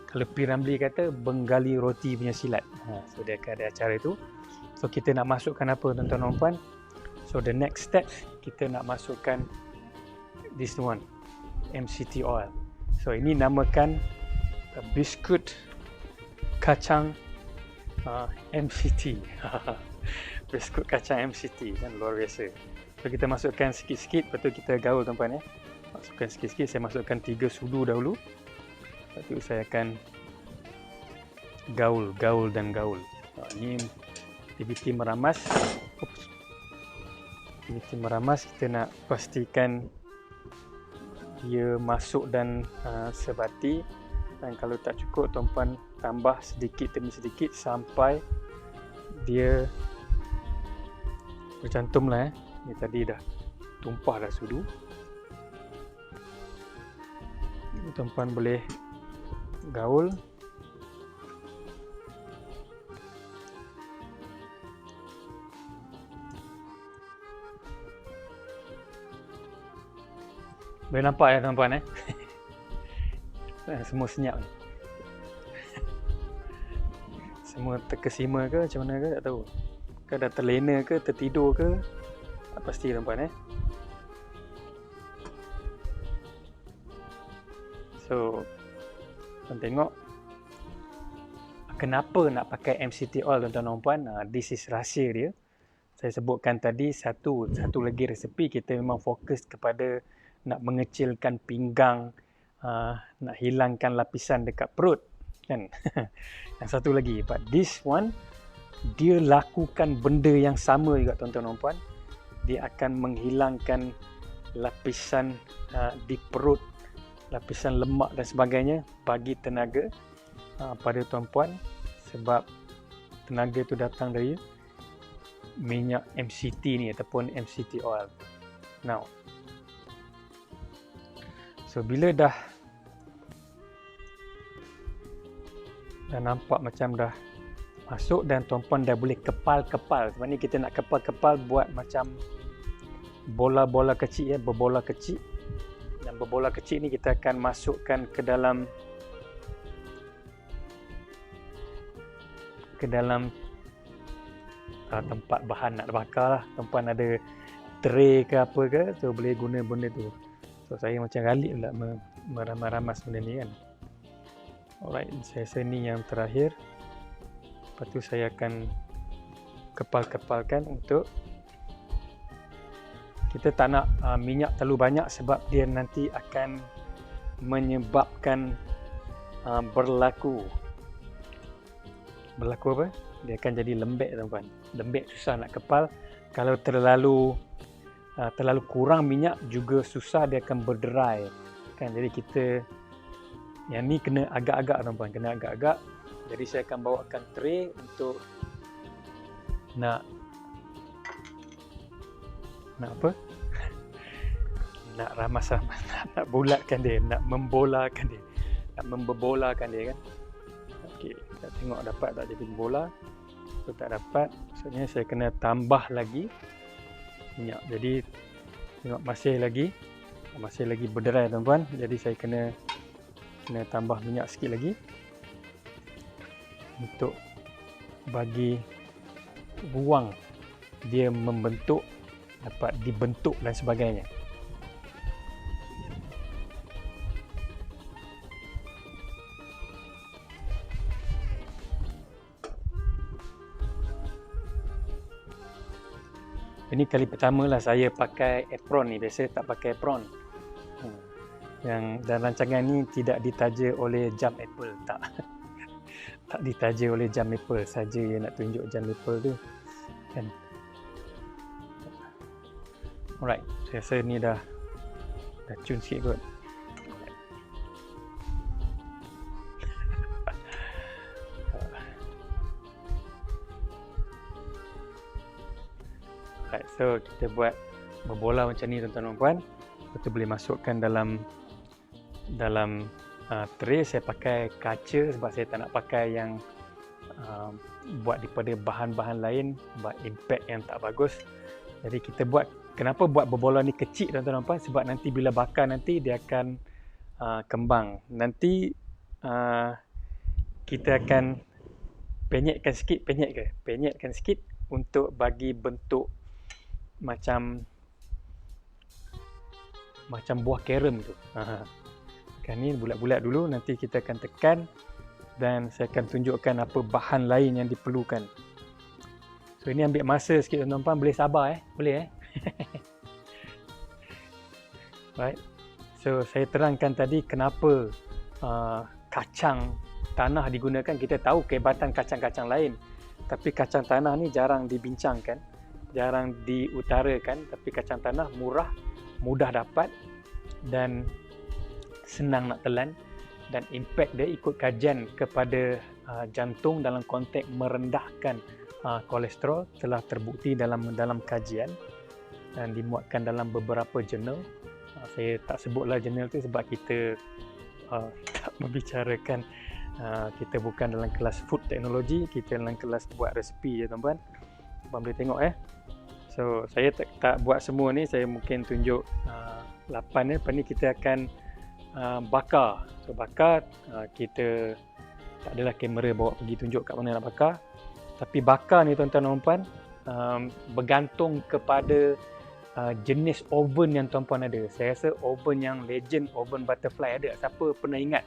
kalau P. Ramlee kata, Bengali Roti punya silat. So dia akan ada acara itu. So kita nak masukkan apa tuan-tuan dan puan? So the next step, kita nak masukkan this one, MCT oil. So ini namakan biskut kacang MCT. Biskut kacang MCT kan, luar biasa. So kita masukkan sikit-sikit, lepas tu kita gaul tuan-tuan ya. Masukkan sikit-sikit, saya masukkan 3 sudu dahulu. Lepas tu saya akan gaul. Ini aktiviti meramas. Aktiviti meramas, kita nak pastikan dia masuk dan sebati. Dan kalau tak cukup, tuan-puan tambah sedikit demi sedikit sampai dia bercantum lah. Ni tadi dah tumpah dah sudu. Tuan-puan boleh gaul. Boleh nampak ya tuan-puan semua senyap ni. Semua terkesima ke macam mana ke tak tahu. Ke dah terlena ke, tertidur ke, tak pasti tuan-puan So tuan tengok kenapa nak pakai MCT oil tuan-tuan dan puan. This is rahsia dia. Saya sebutkan tadi satu lagi resepi, kita memang fokus kepada nak mengecilkan pinggang, nak hilangkan lapisan dekat perut kan. Yang satu lagi, but this one dia lakukan benda yang sama juga tuan-tuan dan puan. Dia akan menghilangkan lapisan di perut, lapisan lemak dan sebagainya, bagi tenaga pada tuan-puan, sebab tenaga itu datang dari minyak MCT ni ataupun MCT oil. Now, so bila dah nampak macam dah masuk dan tuan-puan dah boleh kepal-kepal. Sebab ni kita nak kepal-kepal buat macam bola-bola kecil ya, berbola kecil. Dan berbola kecil ni kita akan masukkan ke dalam tempat bahan nak bakar lah. Tempat ada tray ke apa ke, so boleh guna benda tu. So saya macam galik pula meramas benda ni kan. Alright, saya rasa ni yang terakhir. Lepas tu saya akan kepal-kepalkan untuk kita tak nak minyak terlalu banyak sebab dia nanti akan menyebabkan berlaku apa? Dia akan jadi lembek tuan-tuan. Lembek susah nak kepal. Kalau terlalu kurang minyak juga susah, dia akan berderai. Kan, jadi kita yang ni kena agak-agak tuan-tuan, kena agak-agak. Jadi saya akan bawakan tray untuk nak apa? Nak ramas-ramas, nak bulatkan dia, nak membolakan dia, nak membebolakan dia kan. Okey, kita tengok dapat tak jadi bola. Kalau tak dapat, maksudnya saya kena tambah lagi minyak. Jadi tengok masih lagi berderai tuan-tuan. Jadi saya kena tambah minyak sikit lagi untuk bagi ruang dia membentuk, dapat dibentuk dan sebagainya. Ini kali pertama lah saya pakai apron ni. Biasa tak pakai apron. Dan rancangan ni tidak ditaja oleh Jam Apple. Tak ditaja oleh Jam Apple. Saja yang nak tunjuk Jam Apple tu kan. Alright, saya rasa ni dah cun sikit kot. Alright, so kita buat berbola macam ni tuan-tuan dan puan. Lepas tu boleh masukkan dalam tray. Saya pakai kaca sebab saya tak nak pakai yang buat daripada bahan-bahan lain, buat impact yang tak bagus. Jadi kita kenapa buat berbola ni kecil tuan-tuan dan puan? Sebab nanti bila bakar nanti dia akan kembang. Nanti kita akan penyetkan sikit untuk bagi bentuk macam buah carom tu. Kan ni bulat-bulat dulu, nanti kita akan tekan dan saya akan tunjukkan apa bahan lain yang diperlukan. So ini ambil masa sikit tuan-tuan, boleh sabar boleh Right. So saya terangkan tadi kenapa kacang tanah digunakan. Kita tahu kehebatan kacang-kacang lain, tapi kacang tanah ni jarang dibincangkan, jarang diutarakan. Tapi kacang tanah murah, mudah dapat dan senang nak telan, dan impact dia ikut kajian kepada jantung dalam konteks merendahkan kolesterol telah terbukti dalam kajian dan dimuatkan dalam beberapa jurnal. Saya tak sebutlah jurnal tu sebab kita tak membicarakan, kita bukan dalam kelas food teknologi, kita dalam kelas buat resepi je tuan-tuan. Abang boleh tengok So saya tak buat semua ni, saya mungkin tunjuk 8 ni. Lepas ni kita akan bakar. So bakar, kita tak adalah kamera bawa pergi tunjuk kat mana nak bakar. Tapi bakar ni tuan-tuan dan puan, bergantung kepada jenis oven yang tuan-puan ada. Saya rasa oven yang legend, oven butterfly ada. Siapa pernah ingat?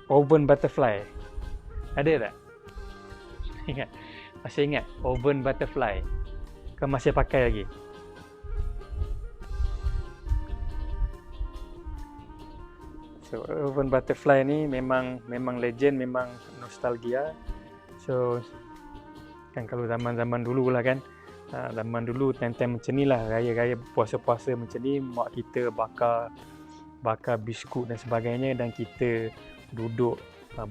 Oven butterfly. Ada tak? Ingat? Masih ingat oven butterfly? Kau masih pakai lagi? So oven butterfly ni memang legend, memang nostalgia. So kan kalau zaman-zaman dulu lah kan, zaman dulu time-time macam ni lah, raya-raya puasa-puasa macam ni, mak kita bakar biskut dan sebagainya, dan kita duduk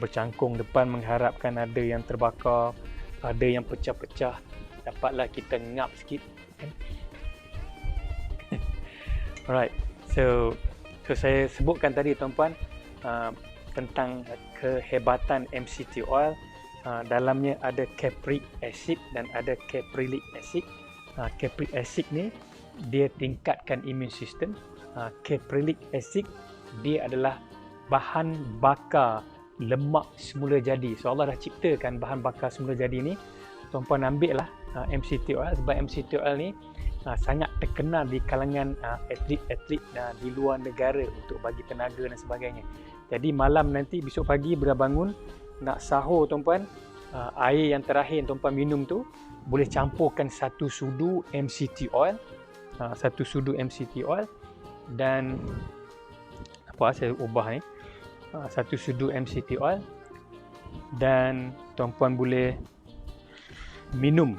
bercangkung depan mengharapkan ada yang terbakar, ada yang pecah-pecah, dapatlah kita ngap sikit kan? Alright, so saya sebutkan tadi tuan-puan tentang kehebatan MCT oil. Dalamnya ada capric acid dan ada caprylic acid. Capric acid ni dia tingkatkan immune system. Caprylic acid dia adalah bahan bakar lemak semula jadi. So Allah dah ciptakan bahan bakar semula jadi ni. Tuan-puan ambil lah MCT oil, sebab MCT oil ni sangat terkenal di kalangan atlet-atlet di luar negara untuk bagi tenaga dan sebagainya. Jadi malam nanti, besok pagi bila bangun nak sahur tuan-puan, air yang terakhir tuan-puan minum tu boleh campurkan satu sudu MCT oil, dan apa saya ubah ni, satu sudu MCT oil, dan tuan-puan boleh minum.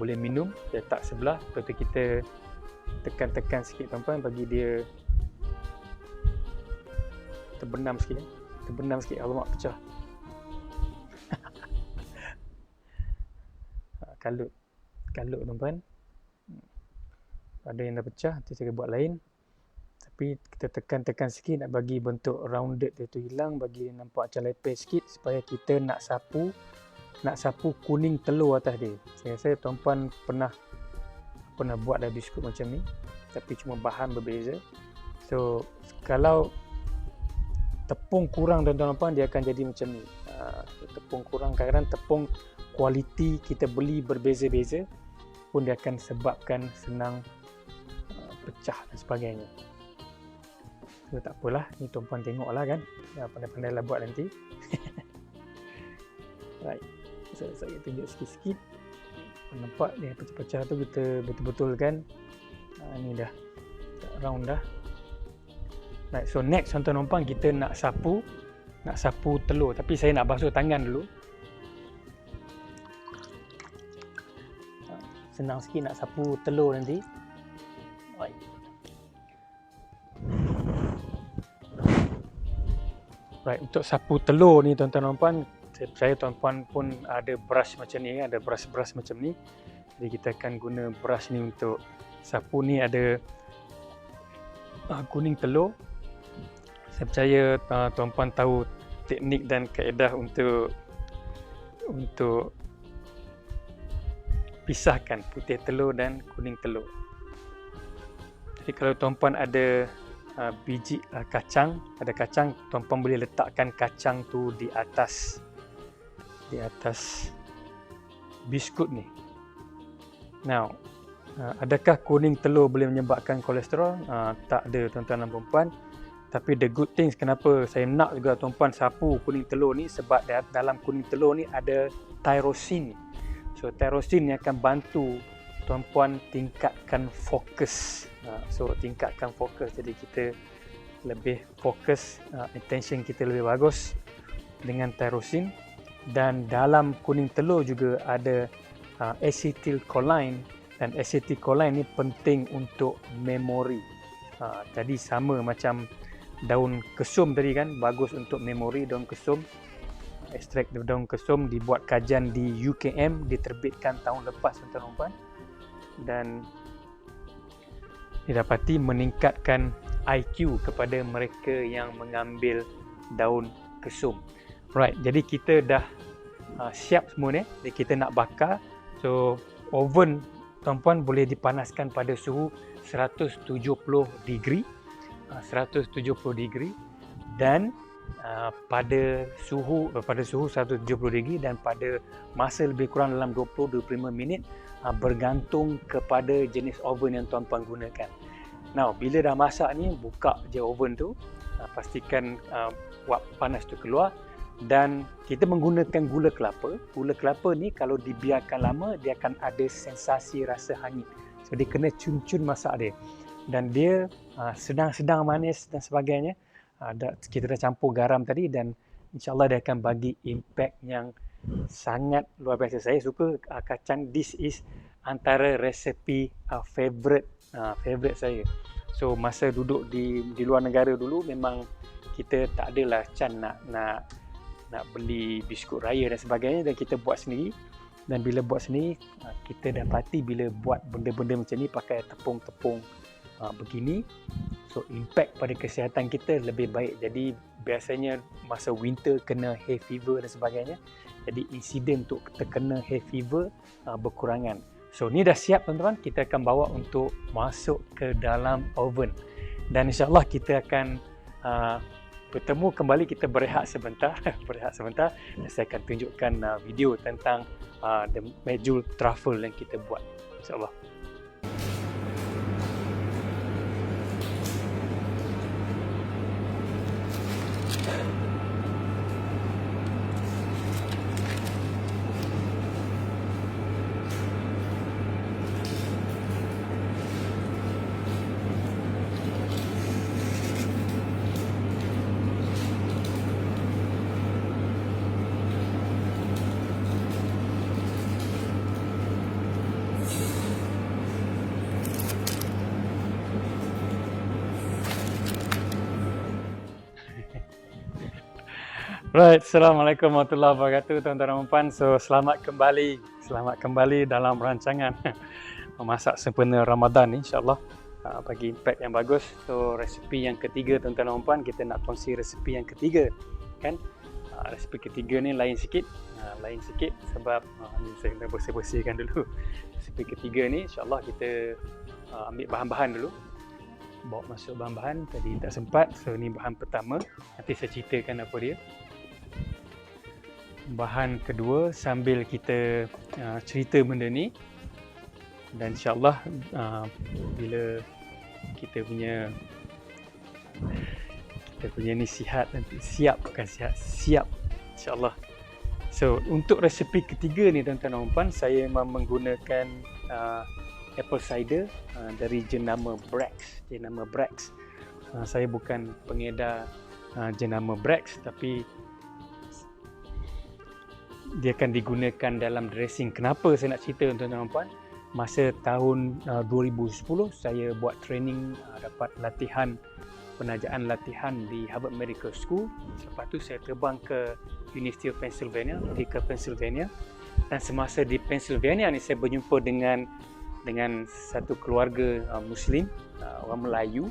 Boleh minum, letak sebelah, lepas tu kita tekan-tekan sikit tuan-puan, bagi dia terbenam sikit, alamak pecah. Kalut tuan-puan. Ada yang dah pecah, nanti saya buat lain. Tapi kita tekan-tekan sikit nak bagi bentuk rounded dia tu hilang, bagi dia nampak macam lepeh sikit, supaya kita nak sapu kuning telur atas dia. Saya rasa tuan-puan pernah buat dah biskut macam ni, tapi cuma bahan berbeza. So kalau tepung kurang tuan-tuan, dia akan jadi macam ni. Tepung kurang, kadang-kadang tepung kualiti kita beli berbeza-beza pun dia akan sebabkan senang pecah dan sebagainya. So tak apalah, ni tuan-puan tengoklah kan, pandai-pandailah buat nanti. Right, saya tunjuk sikit-sikit. Nampak dia pecah-pecah tu, kita betul-betul kan. Ni dah round dah. Right, so next tuan-tuan, kita nak sapu telur, tapi saya nak basuh tangan dulu. Senang sikit nak sapu telur nanti. Right. Right, untuk sapu telur ni tuan-tuan, saya tuan-puan pun ada brush macam ni, ada brush macam ni. Jadi kita akan guna brush ni untuk sapu. Ni ada kuning telur. Saya percaya tuan-puan tahu teknik dan kaedah untuk pisahkan putih telur dan kuning telur. Jadi kalau tuan-puan ada biji kacang, tuan-puan boleh letakkan kacang tu di atas biskut ni. Now, adakah kuning telur boleh menyebabkan kolesterol? Tak ada tuan-tuan dan puan-puan. Tapi the good things, kenapa saya nak juga tuan-puan sapu kuning telur ni, sebab dalam kuning telur ni ada tyrosin. So tyrosin ni akan bantu tuan-puan tingkatkan fokus. Jadi kita lebih fokus, attention kita lebih bagus dengan tyrosin. Dan dalam kuning telur juga ada acetylcholine, dan acetylcholine ni penting untuk memori. Jadi sama macam daun kesum tadi kan, bagus untuk memori. Daun kesum, ekstrak daun kesum dibuat kajian di UKM, diterbitkan tahun lepas tuan-tuan, dan didapati meningkatkan IQ kepada mereka yang mengambil daun kesum. Right, jadi kita dah siap semua ni. Jadi kita nak bakar. So oven tuan-puan boleh dipanaskan pada suhu 170 degree, dan pada suhu 170 degree, dan pada masa lebih kurang dalam 20-25 minit, bergantung kepada jenis oven yang tuan-puan gunakan. Now, bila dah masak ni, buka je oven tu, pastikan wap panas tu keluar, dan kita menggunakan gula kelapa. Gula kelapa ni kalau dibiarkan lama, dia akan ada sensasi rasa hangit. So dia kena cun-cun masak dia, dan dia sedang-sedang manis dan sebagainya. Kita dah campur garam tadi, dan insyaAllah dia akan bagi impact yang sangat luar biasa. Saya suka kacang. This is antara resepi favorite saya. So masa duduk di luar negara dulu, memang kita tak adalah nak beli biskut raya dan sebagainya, dan kita buat sendiri. Dan bila buat sendiri, kita dapati bila buat benda-benda macam ni pakai tepung-tepung begini, so impact pada kesihatan kita lebih baik. Jadi biasanya masa winter kena hay fever dan sebagainya, jadi insiden untuk terkena hay fever berkurangan. So ni dah siap teman-teman, kita akan bawa untuk masuk ke dalam oven. Dan insyaAllah kita akan bertemu kembali, kita berehat sebentar dan saya akan tunjukkan video tentang the medjool truffle yang kita buat, insyaAllah. Right, Assalamualaikum warahmatullahi wabarakatuh tuan-tuan dan puan. So selamat kembali dalam rancangan memasak sempena Ramadan ni, insyaAllah bagi impact yang bagus. So resepi yang ketiga tuan-tuan dan puan, kita nak kongsi resepi yang ketiga kan. Resepi ketiga ni lain sikit sebab ni saya kena bersih-bersihkan dulu. Resepi ketiga ni insyaAllah kita ambil bahan-bahan dulu, bawa masuk bahan-bahan, tadi tak sempat. So ni bahan pertama, nanti saya ceritakan apa dia. Bahan kedua sambil kita cerita benda ni, dan insyaAllah bila kita punya ni sihat nanti, siap insyaAllah. So untuk resepi ketiga ni tuan-tuan dan puan, saya memang menggunakan apple cider dari jenama Braggs. Saya bukan pengedar jenama Braggs, tapi dia akan digunakan dalam dressing. Kenapa saya nak cerita tuan-tuan dan puan? Masa tahun 2010 saya buat training, dapat penajaan latihan di Harvard Medical School. Lepas tu saya terbang ke University of Pennsylvania, pergi ke Pennsylvania. Dan semasa di Pennsylvania ni saya berjumpa dengan satu keluarga Muslim, orang Melayu.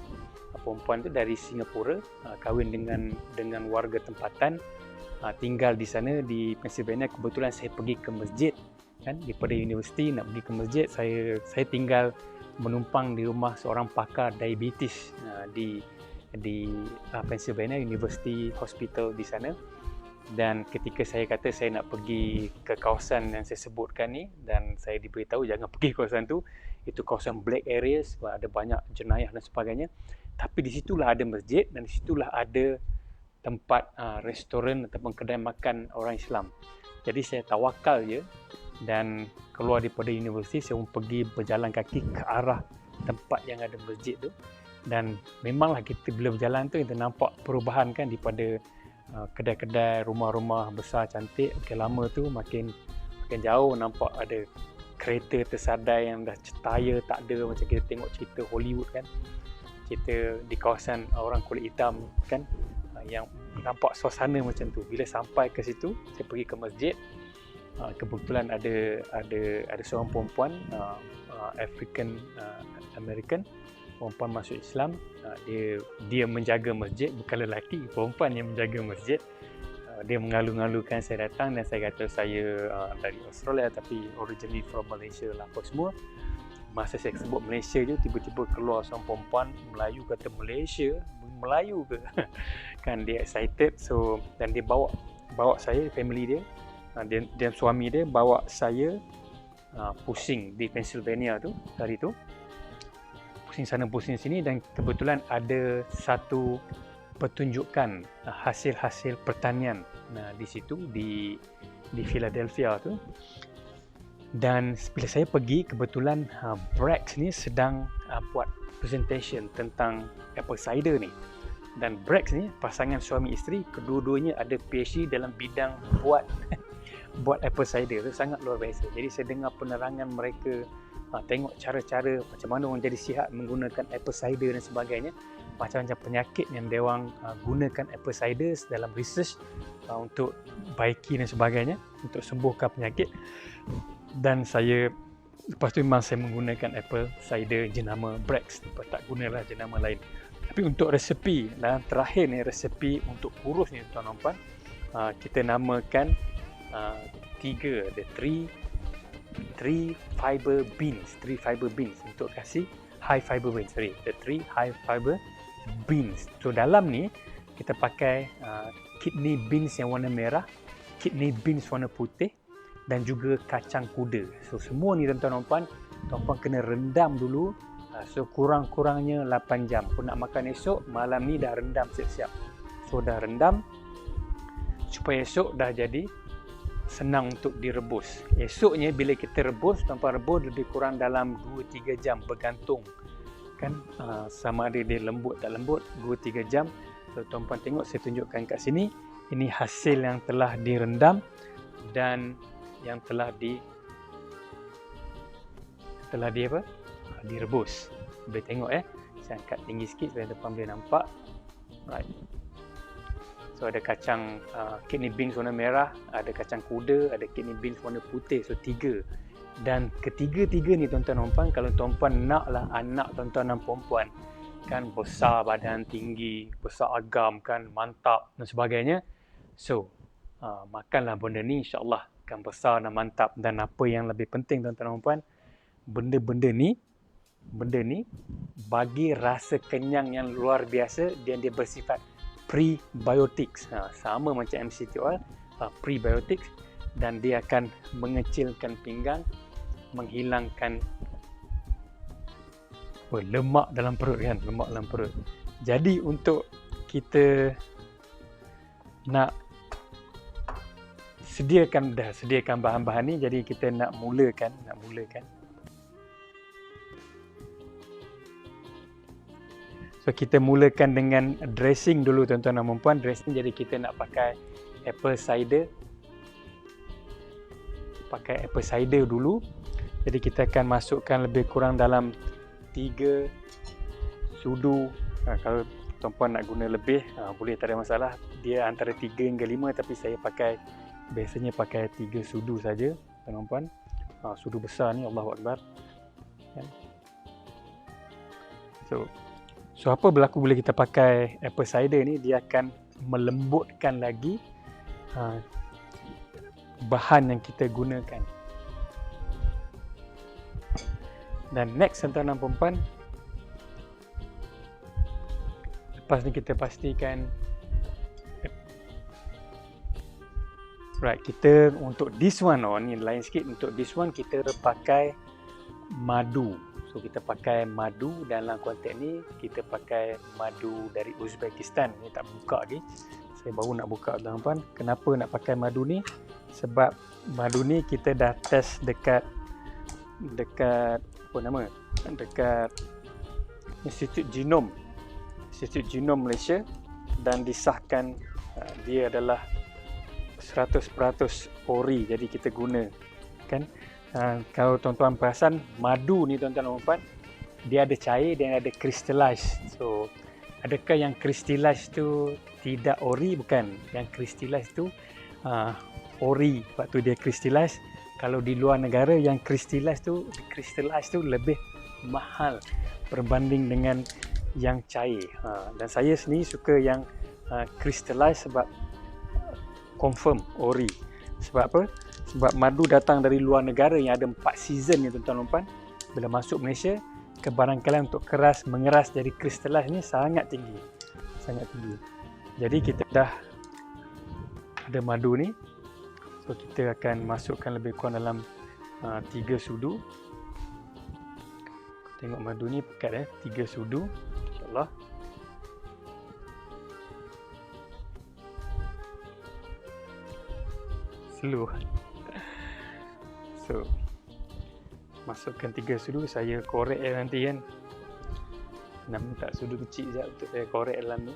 Perempuan tu dari Singapura, kahwin dengan warga tempatan, tinggal di sana di Pennsylvania. Kebetulan saya pergi ke masjid kan, daripada universiti nak pergi ke masjid, saya tinggal menumpang di rumah seorang pakar diabetes di Pennsylvania University Hospital di sana. Dan ketika saya kata saya nak pergi ke kawasan yang saya sebutkan ni, dan saya diberitahu jangan pergi kawasan tu, itu kawasan black areas, ada banyak jenayah dan sebagainya. Tapi di situlah ada masjid, dan di situlah ada tempat restoran ataupun kedai makan orang Islam. Jadi saya tawakal je dan keluar daripada universiti, saya pun pergi berjalan kaki ke arah tempat yang ada masjid tu. Dan memanglah kita bila berjalan tu kita nampak perubahan kan, daripada kedai-kedai, rumah-rumah besar cantik, makin lama tu makin jauh nampak ada kereta tersadai yang dah tayar tak ada, macam kita tengok cerita Hollywood kan, cerita di kawasan orang kulit hitam kan, yang nampak suasana macam tu. Bila sampai ke situ, saya pergi ke masjid. Kebetulan ada seorang perempuan African American, perempuan masuk Islam. Dia menjaga masjid, bukan lelaki, perempuan yang menjaga masjid. Dia mengalu-ngalukan saya datang, dan saya kata saya dari Australia tapi originally from Malaysia lah apa semua. Masa saya sebut Malaysia je, tiba-tiba keluar seorang perempuan Melayu kata, Malaysia? Melayu ke? Kan dia excited. So dan dia bawa saya, family dia, dia suami dia bawa saya pusing di Pennsylvania tu hari tu, pusing sana pusing sini. Dan kebetulan ada satu pertunjukan hasil-hasil pertanian di situ di Philadelphia tu. Dan bila saya pergi, kebetulan Braggs ni sedang buat presentation tentang apple cider ni. Dan Braggs ni pasangan suami isteri, kedua-duanya ada PhD dalam bidang buat apple cider tu, sangat luar biasa. Jadi saya dengar penerangan mereka, tengok cara-cara macam mana orang jadi sihat menggunakan apple cider dan sebagainya, macam-macam penyakit yang dia orang gunakan apple cider dalam research untuk baiki dan sebagainya, untuk sembuhkan penyakit. Dan saya lepas tu memang saya menggunakan apple cider jenama Braggs, tak gunalah jenama lain. Tapi untuk resepi dan terakhir ni, resepi untuk kurus ni tuan-tuan, kita namakan 3 ada 3 3 fiber beans untuk kasih high fiber beans. The 3 high fiber beans. So dalam ni kita pakai kidney beans yang warna merah, kidney beans warna putih dan juga kacang kuda. So semua ni tuan-tuan kena rendam dulu. So kurang-kurangnya 8 jam. Kau nak makan esok, malam ni dah rendam siap-siap. So dah rendam supaya esok dah jadi senang untuk direbus. Esoknya bila kita rebus, tuan-tuan rebus lebih kurang dalam 2-3 jam bergantung kan sama ada dia lembut tak lembut. 2-3 jam. So tuan-tuan tengok, saya tunjukkan kat sini. Ini hasil yang telah direndam dan yang telah direbus. Boleh tengok saya angkat tinggi sikit supaya tuan-tuan boleh nampak. Right. So ada kacang kidney beans warna merah, ada kacang kuda, ada kidney beans warna putih. So 3. Dan ketiga-tiga ni tuan-tuan, kalau tuan-tuan naklah anak tuan-tuan dan perempuan kan besar badan, tinggi, besar agam kan, mantap dan sebagainya. So makanlah benda ni, insya-Allah akan besar dan mantap. Dan apa yang lebih penting tuan-tuan dan perempuan, benda ni bagi rasa kenyang yang luar biasa dan dia bersifat prebiotics. Sama macam MCT oil, prebiotics, dan dia akan mengecilkan pinggang, menghilangkan lemak dalam perut kan, lemak dalam perut. Jadi untuk kita nak sediakan bahan-bahan ni, jadi kita nak mulakan. So kita mulakan dengan dressing dulu tuan-tuan dan puan-puan. Dressing, jadi kita nak pakai apple cider dulu. Jadi kita akan masukkan lebih kurang dalam 3 sudu. Kalau tuan-puan nak guna lebih, boleh, tak ada masalah. Dia antara 3 hingga 5, tapi saya biasanya pakai 3 sudu saja tuan-puan. Sudu besar ni, Allahu Akbar. So apa berlaku bila kita pakai apple cider ni, dia akan melembutkan lagi bahan yang kita gunakan. Dan next tuan-tuan dan puan-puan, lepas ni kita pastikan kita untuk this one ni lain sikit. Untuk this one kita pakai madu. So kita pakai madu dalam konteks ni, kita pakai madu dari Uzbekistan. Ni tak buka lagi, saya baru nak buka tuan-tuan. Kenapa nak pakai madu ni? Sebab madu ni kita dah test dekat Institut Genom Malaysia, dan disahkan dia adalah 100% ori. Jadi kita guna kan. Kalau tuan-tuan perasan, madu ni tuan-tuan dan puan, dia ada cair dan ada crystallize. So adakah yang crystallize tu tidak ori? Bukan. Yang crystallize tu ori, sebab tu dia crystallize. Kalau di luar negara, yang crystallize tu lebih mahal berbanding dengan yang cair. Dan saya sendiri suka yang crystallize sebab confirm ori. Sebab apa? Sebab madu datang dari luar negara yang ada 4 season ni tuan-tuan dan puan. Bila masuk Malaysia, kebarangkalian untuk mengeras jadi crystallize ni sangat tinggi. Jadi kita dah ada madu ni. So kita akan masukkan lebih kurang dalam 3 sudu. Tengok madu ni pekat 3 sudu, insya-Allah. Slow. So masukkan 3 sudu, saya korek nanti kan. Nak minta sudu kecil sekejap untuk saya korek dalam ni.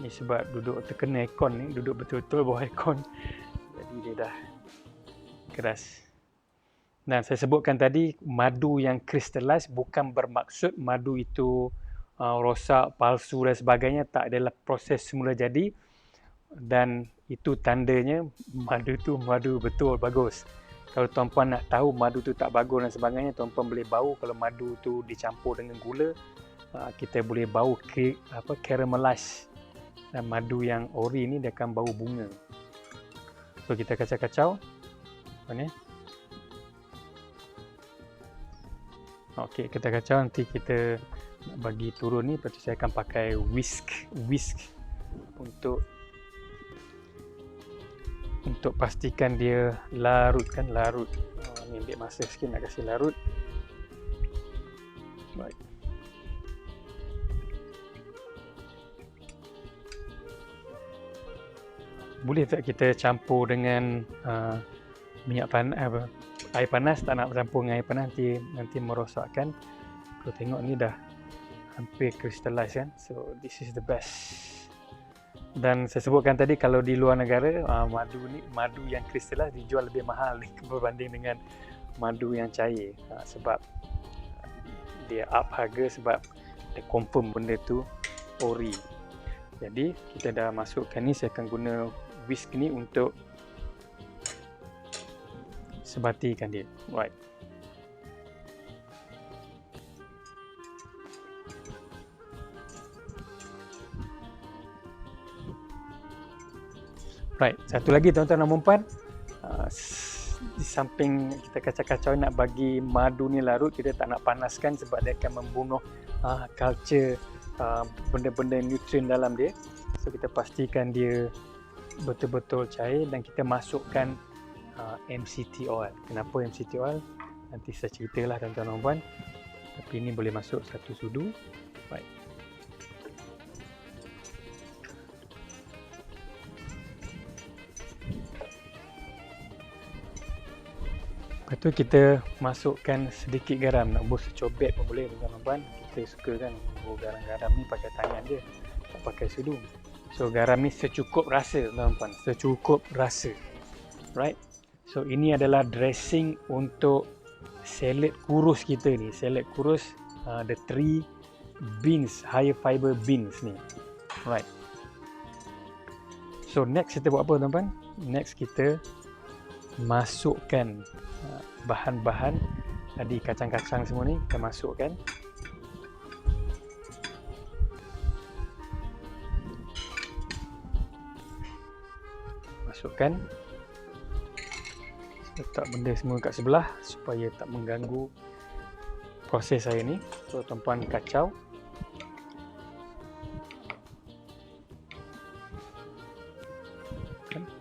Ni sebab duduk terkena aircon ni, duduk betul-betul bawah aircon. Jadi dia dah keras. Dan saya sebutkan tadi, madu yang crystallize bukan bermaksud madu itu rosak, palsu dan sebagainya. Tak, adalah proses semula jadi. Dan itu tandanya madu tu madu betul, bagus. Kalau tuan-puan nak tahu madu tu tak bagus dan sebagainya, tuan-puan boleh bau. Kalau madu tu dicampur dengan gula, kita boleh bau caramelize. Dan madu yang ori ni dia akan bau bunga. So kita kacau-kacau. Okey, kita kacau, nanti kita nak bagi turun ni, lepas tu saya akan pakai whisk untuk pastikan dia larut. Ni ambil masa sikit nak kasi larut. Baik. Boleh tak kita campur dengan minyak panas, air panas? Tak nak campur dengan air panas, nanti merosakkan. Kalau tengok ni dah hampir crystallize kan. So this is the best. Dan saya sebutkan tadi, kalau di luar negara madu yang crystallize dijual lebih mahal berbanding dengan madu yang cair, sebab dia up harga, sebab dia confirm benda tu ori. Jadi kita dah masukkan ni, saya akan guna whisk ni untuk sebatikan dia. Right. Right, satu lagi tuan-tuan dan puan-puan, di samping kita kacau-kacau nak bagi madu ni larut, kita tak nak panaskan sebab dia akan membunuh culture benda-benda nutrien dalam dia. So kita pastikan dia betul-betul cair dan kita masukkan MCT oil. Kenapa MCT oil? Nanti saya ceritalah tuan-tuan dan puan. Tapi ini boleh masuk 1 sudu. Baik. Lepas tu kita masukkan sedikit garam, nak buat secobek pun boleh tuan-tuan dan puan. Kita suka kan buat garam ni pakai tangan je, tak pakai sudu. So garam ni secukup rasa tuan-tuan dan puan, secukup rasa. Right. So ini adalah dressing untuk salad kurus kita ni. Salad kurus, the 3 beans, high fiber beans ni. Right. So next kita buat apa tuan-tuan? Next kita masukkan bahan-bahan tadi, kacang-kacang semua ni kita masukkan. Letak benda semua kat sebelah supaya tak mengganggu proses saya ni. So tuan-puan kacau.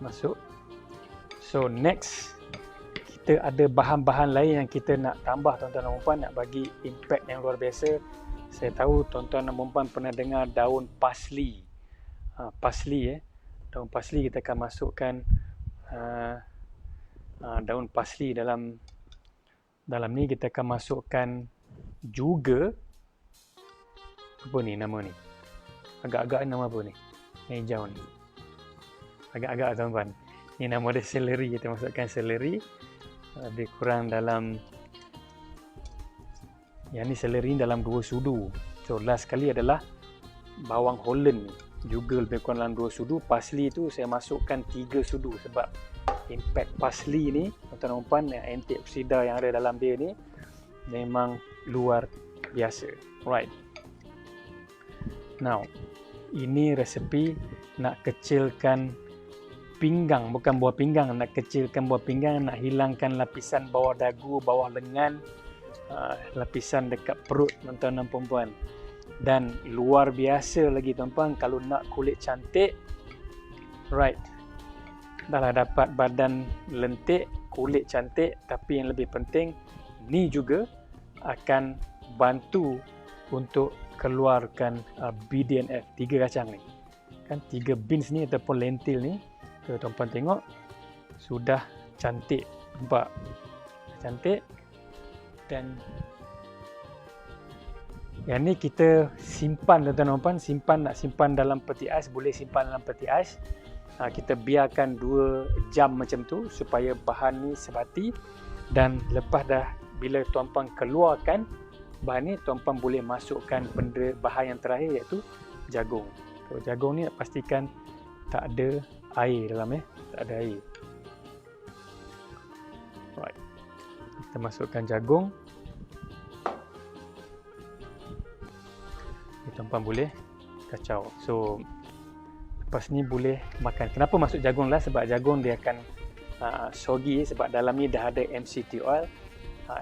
Masuk. So next kita ada bahan-bahan lain yang kita nak tambah tuan-tuan dan puan, nak bagi impact yang luar biasa. Saya tahu tuan-tuan dan puan pernah dengar daun parsley. Daun parsley kita akan masukkan daun parsley dalam ni. Kita akan masukkan juga apa ni nama ni? Agak-agak nama apa ni? Yang hijau ni. Agak-agak tuan-tuan. Ni nama dia seleri. Kita masukkan seleri. Lebih kurang dalam, yang ni seleri dalam 2 sudu. So last sekali adalah bawang Holland ni, juga lebih kurang dalam 2 sudu. Parsley tu saya masukkan 3 sudu sebab impact parsley ni tuan-tuan dan puan, antioksida yang ada dalam dia ni memang luar biasa. Right. Now, ini resepi nak kecilkan pinggang, bukan buah pinggang, nak kecilkan buah pinggang, nak hilangkan lapisan bawah dagu, bawah lengan, lapisan dekat perut tuan-tuan dan puan-puan. Dan luar biasa lagi tuan-puan, kalau nak kulit cantik, right, dah lah dapat badan lentik, kulit cantik, tapi yang lebih penting, ni juga akan bantu untuk keluarkan BDNF, 3 kacang ni. Kan 3 beans ni ataupun lentil ni, tuan-tuan tengok sudah cantik, nampak cantik. Dan yang ni kita simpan tuan-tuan dan puan, nak simpan dalam peti ais, boleh simpan dalam peti ais. Kita biarkan 2 jam macam tu supaya bahan ni sebati, dan lepas dah, bila tuan-puan keluarkan bahan ni, tuan-puan boleh masukkan bahan yang terakhir, iaitu jagung. So, jagung ni nak pastikan tak ada air dalam, tak ada air. Right. Kita masukkan jagung. Tuan-puan boleh kacau. So lepas ni boleh makan. Kenapa masuk jagung lah? Sebab jagung dia akan soggy, sebab dalam ni dah ada MCT oil.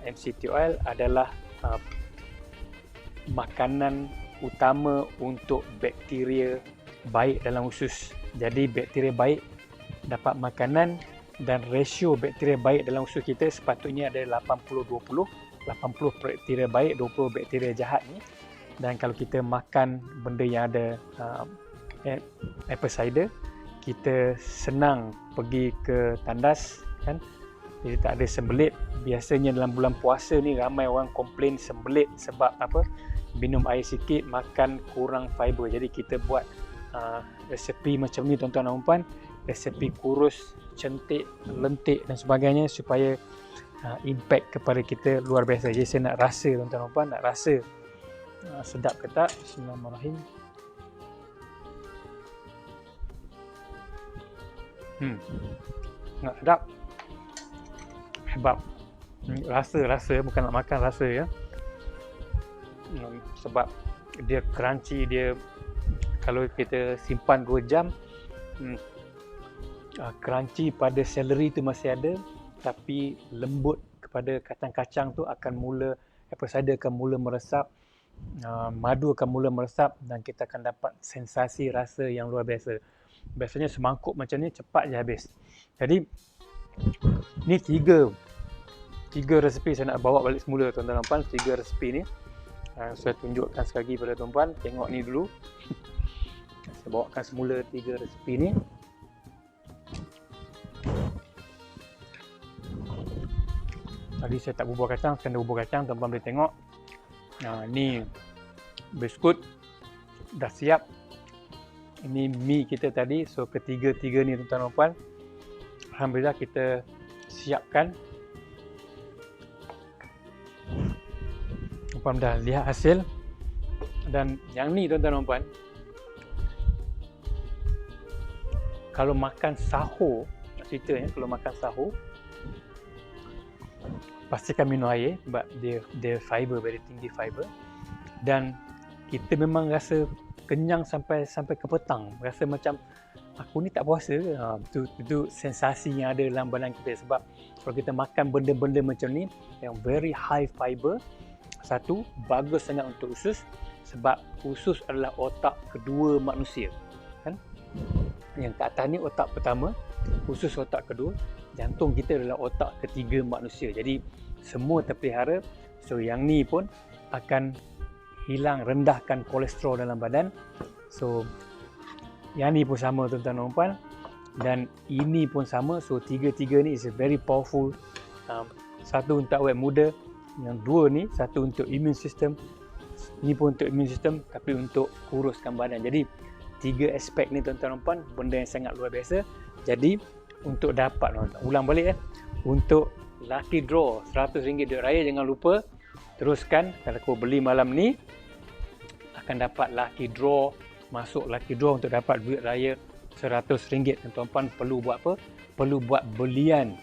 MCT oil adalah makanan utama untuk bakteria baik dalam usus. Jadi bakteria baik dapat makanan, dan rasio bakteria baik dalam usus kita sepatutnya ada 80-20. 80 bakteria baik, 20 bakteria jahat ni. Dan kalau kita makan benda yang ada apple cider, kita senang pergi ke tandas kan. Jadi tak ada sembelit. Biasanya dalam bulan puasa ni ramai orang komplain sembelit sebab apa? Minum air sikit, makan kurang fiber. Jadi kita buat resepi macam ni tuan-tuan dan puan, resepi kurus, cantik, lentik dan sebagainya supaya impact kepada kita luar biasa. Jadi saya nak rasa tuan-tuan dan puan, nak rasa sedap ke tak. Bismillahirrahmanirrahim. Nak sedap. Sebab rasa bukan nak makan, rasa ya. Sebab dia crunchy, dia kalau kita simpan 2 jam, crunchy pada celery tu masih ada, tapi lembut kepada kacang-kacang tu akan mula, apple cider akan mula meresap, madu akan mula meresap, dan kita akan dapat sensasi rasa yang luar biasa. Biasanya semangkuk macam ni cepat je habis. Jadi ni 3 resepi saya nak bawa balik semula tuan-tuan dan puan. 3 resepi ni saya tunjukkan sekali pada tuan-puan. Tengok ni dulu. Saya bawakan semula 3 resepi ni. Tadi saya tak bubur kacang, sekarang dah bubur kacang. Tuan-puan boleh tengok. Ni biskut dah siap. Ini mi kita tadi. So ketiga-tiga ni tuan-tuan dan puan, alhamdulillah kita siapkan. Tuan-puan dah lihat hasil. Dan yang ni tuan-tuan dan puan, kalau makan sahur, nak cerita ya, kalau makan sahur, pastikan minum air sebab dia fiber, very tinggi fiber. Dan kita memang rasa kenyang sampai ke petang. Rasa macam aku ni tak puasa ke? Itu sensasi yang ada dalam badan kita. Sebab kalau kita makan benda-benda macam ni yang very high fiber, satu, bagus sangat untuk usus. Sebab usus adalah otak kedua manusia kan? Yang kat atas ni otak pertama, usus otak kedua, jantung kita adalah otak ketiga manusia. Jadi semua terpelihara. So yang ni pun akan hilang, rendahkan kolesterol dalam badan. So yang ni pun sama tuan-tuan dan puan, dan ini pun sama. So tiga-tiga ni is a very powerful. Satu untuk awet muda, yang dua ni satu untuk immune system, ni pun untuk immune system, tapi untuk kuruskan badan. Jadi 3 aspek ni tuan-tuan dan puan, benda yang sangat luar biasa. Jadi untuk dapat, ulang balik untuk lucky draw RM100 duit raya, jangan lupa teruskan. Kalau kau beli malam ni akan dapat lucky draw, masuk lucky draw untuk dapat duit raya RM100. Dan tuan-puan perlu buat apa? Perlu buat belian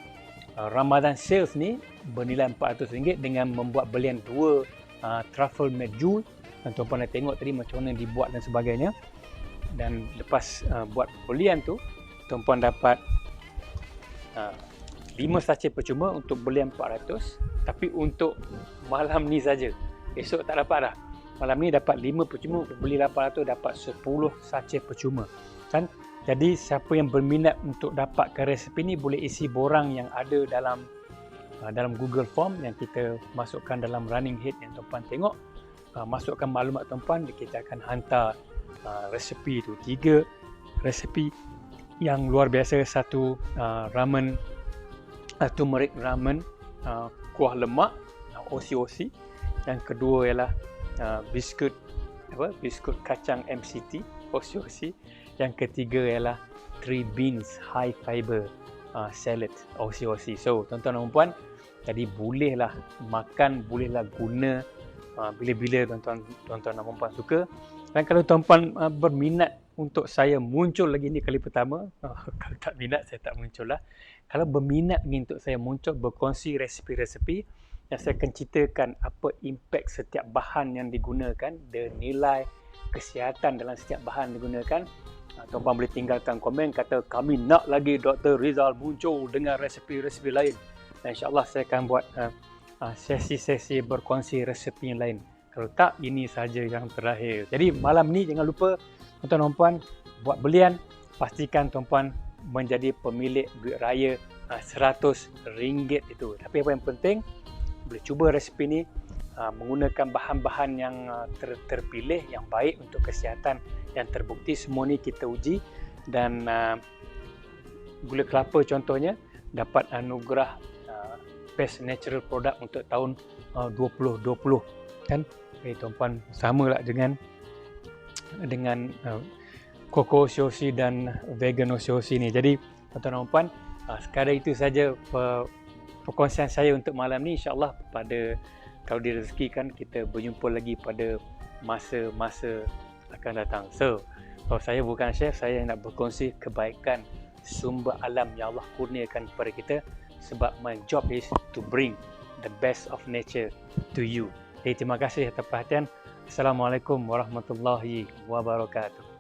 Ramadan sales ni bernilai RM400 dengan membuat belian 2 truffle medjool. Dan tuan-puan dah tengok tadi macam mana dibuat dan sebagainya. Dan lepas buat belian tu, tuan-puan dapat 5 sachet percuma untuk belian 400. Tapi untuk malam ni saja, esok tak dapat dah. Malam ni dapat 5 percuma, untuk beli 800 dapat 10 sachet percuma kan. Jadi siapa yang berminat untuk dapatkan resepi ni boleh isi borang yang ada dalam Google Form yang kita masukkan dalam running head yang tuan-puan tengok. Masukkan maklumat tuan-puan, kita akan hantar resepi tu. 3 resepi yang luar biasa. Satu ramen, turmeric ramen kuah lemak, OCOC. Yang kedua ialah biskut kacang MCT, OCOC. Yang ketiga ialah 3 beans high fiber salad, OCOC. So tuan-tuan dan puan, jadi bolehlah makan, bolehlah guna bila-bila tuan-tuan dan puan suka. Dan kalau tuan-puan berminat untuk saya muncul lagi ni kali pertama, kalau tak minat saya tak muncul lah. Kalau berminat lagi untuk saya muncul berkongsi resepi-resepi, yang saya akan ceritakan apa impact setiap bahan yang digunakan, dan nilai kesihatan dalam setiap bahan digunakan. Tuan-puan boleh tinggalkan komen, kata kami nak lagi Dr. Rizal muncul dengan resepi-resepi lain. Dan insyaAllah saya akan buat sesi-sesi berkongsi resepi yang lain. Kalau tak, ini saja yang terakhir. Jadi malam ni jangan lupa tuan-tuan dan puan buat belian. Pastikan tuan-puan menjadi pemilik duit raya RM100 itu. Tapi apa yang penting, boleh cuba resepi ni menggunakan bahan-bahan yang terpilih, yang baik untuk kesihatan, yang terbukti. Semua ni kita uji. Dan gula kelapa contohnya dapat anugerah Best Natural Product untuk tahun 2020 kan. Jadi tuan-puan samalah dengan Coco Osiosi dan Vegan Osiosi ni. Jadi tuan-tuan dan puan, sekadar itu saja perkongsian saya untuk malam ni. InsyaAllah kalau direzekikan kita berjumpa lagi pada masa-masa akan datang. So, kalau saya bukan chef, saya nak berkongsi kebaikan sumber alam yang Allah kurniakan kepada kita, sebab my job is to bring the best of nature to you. Jadi terima kasih atas perhatian. Assalamualaikum warahmatullahi wabarakatuh.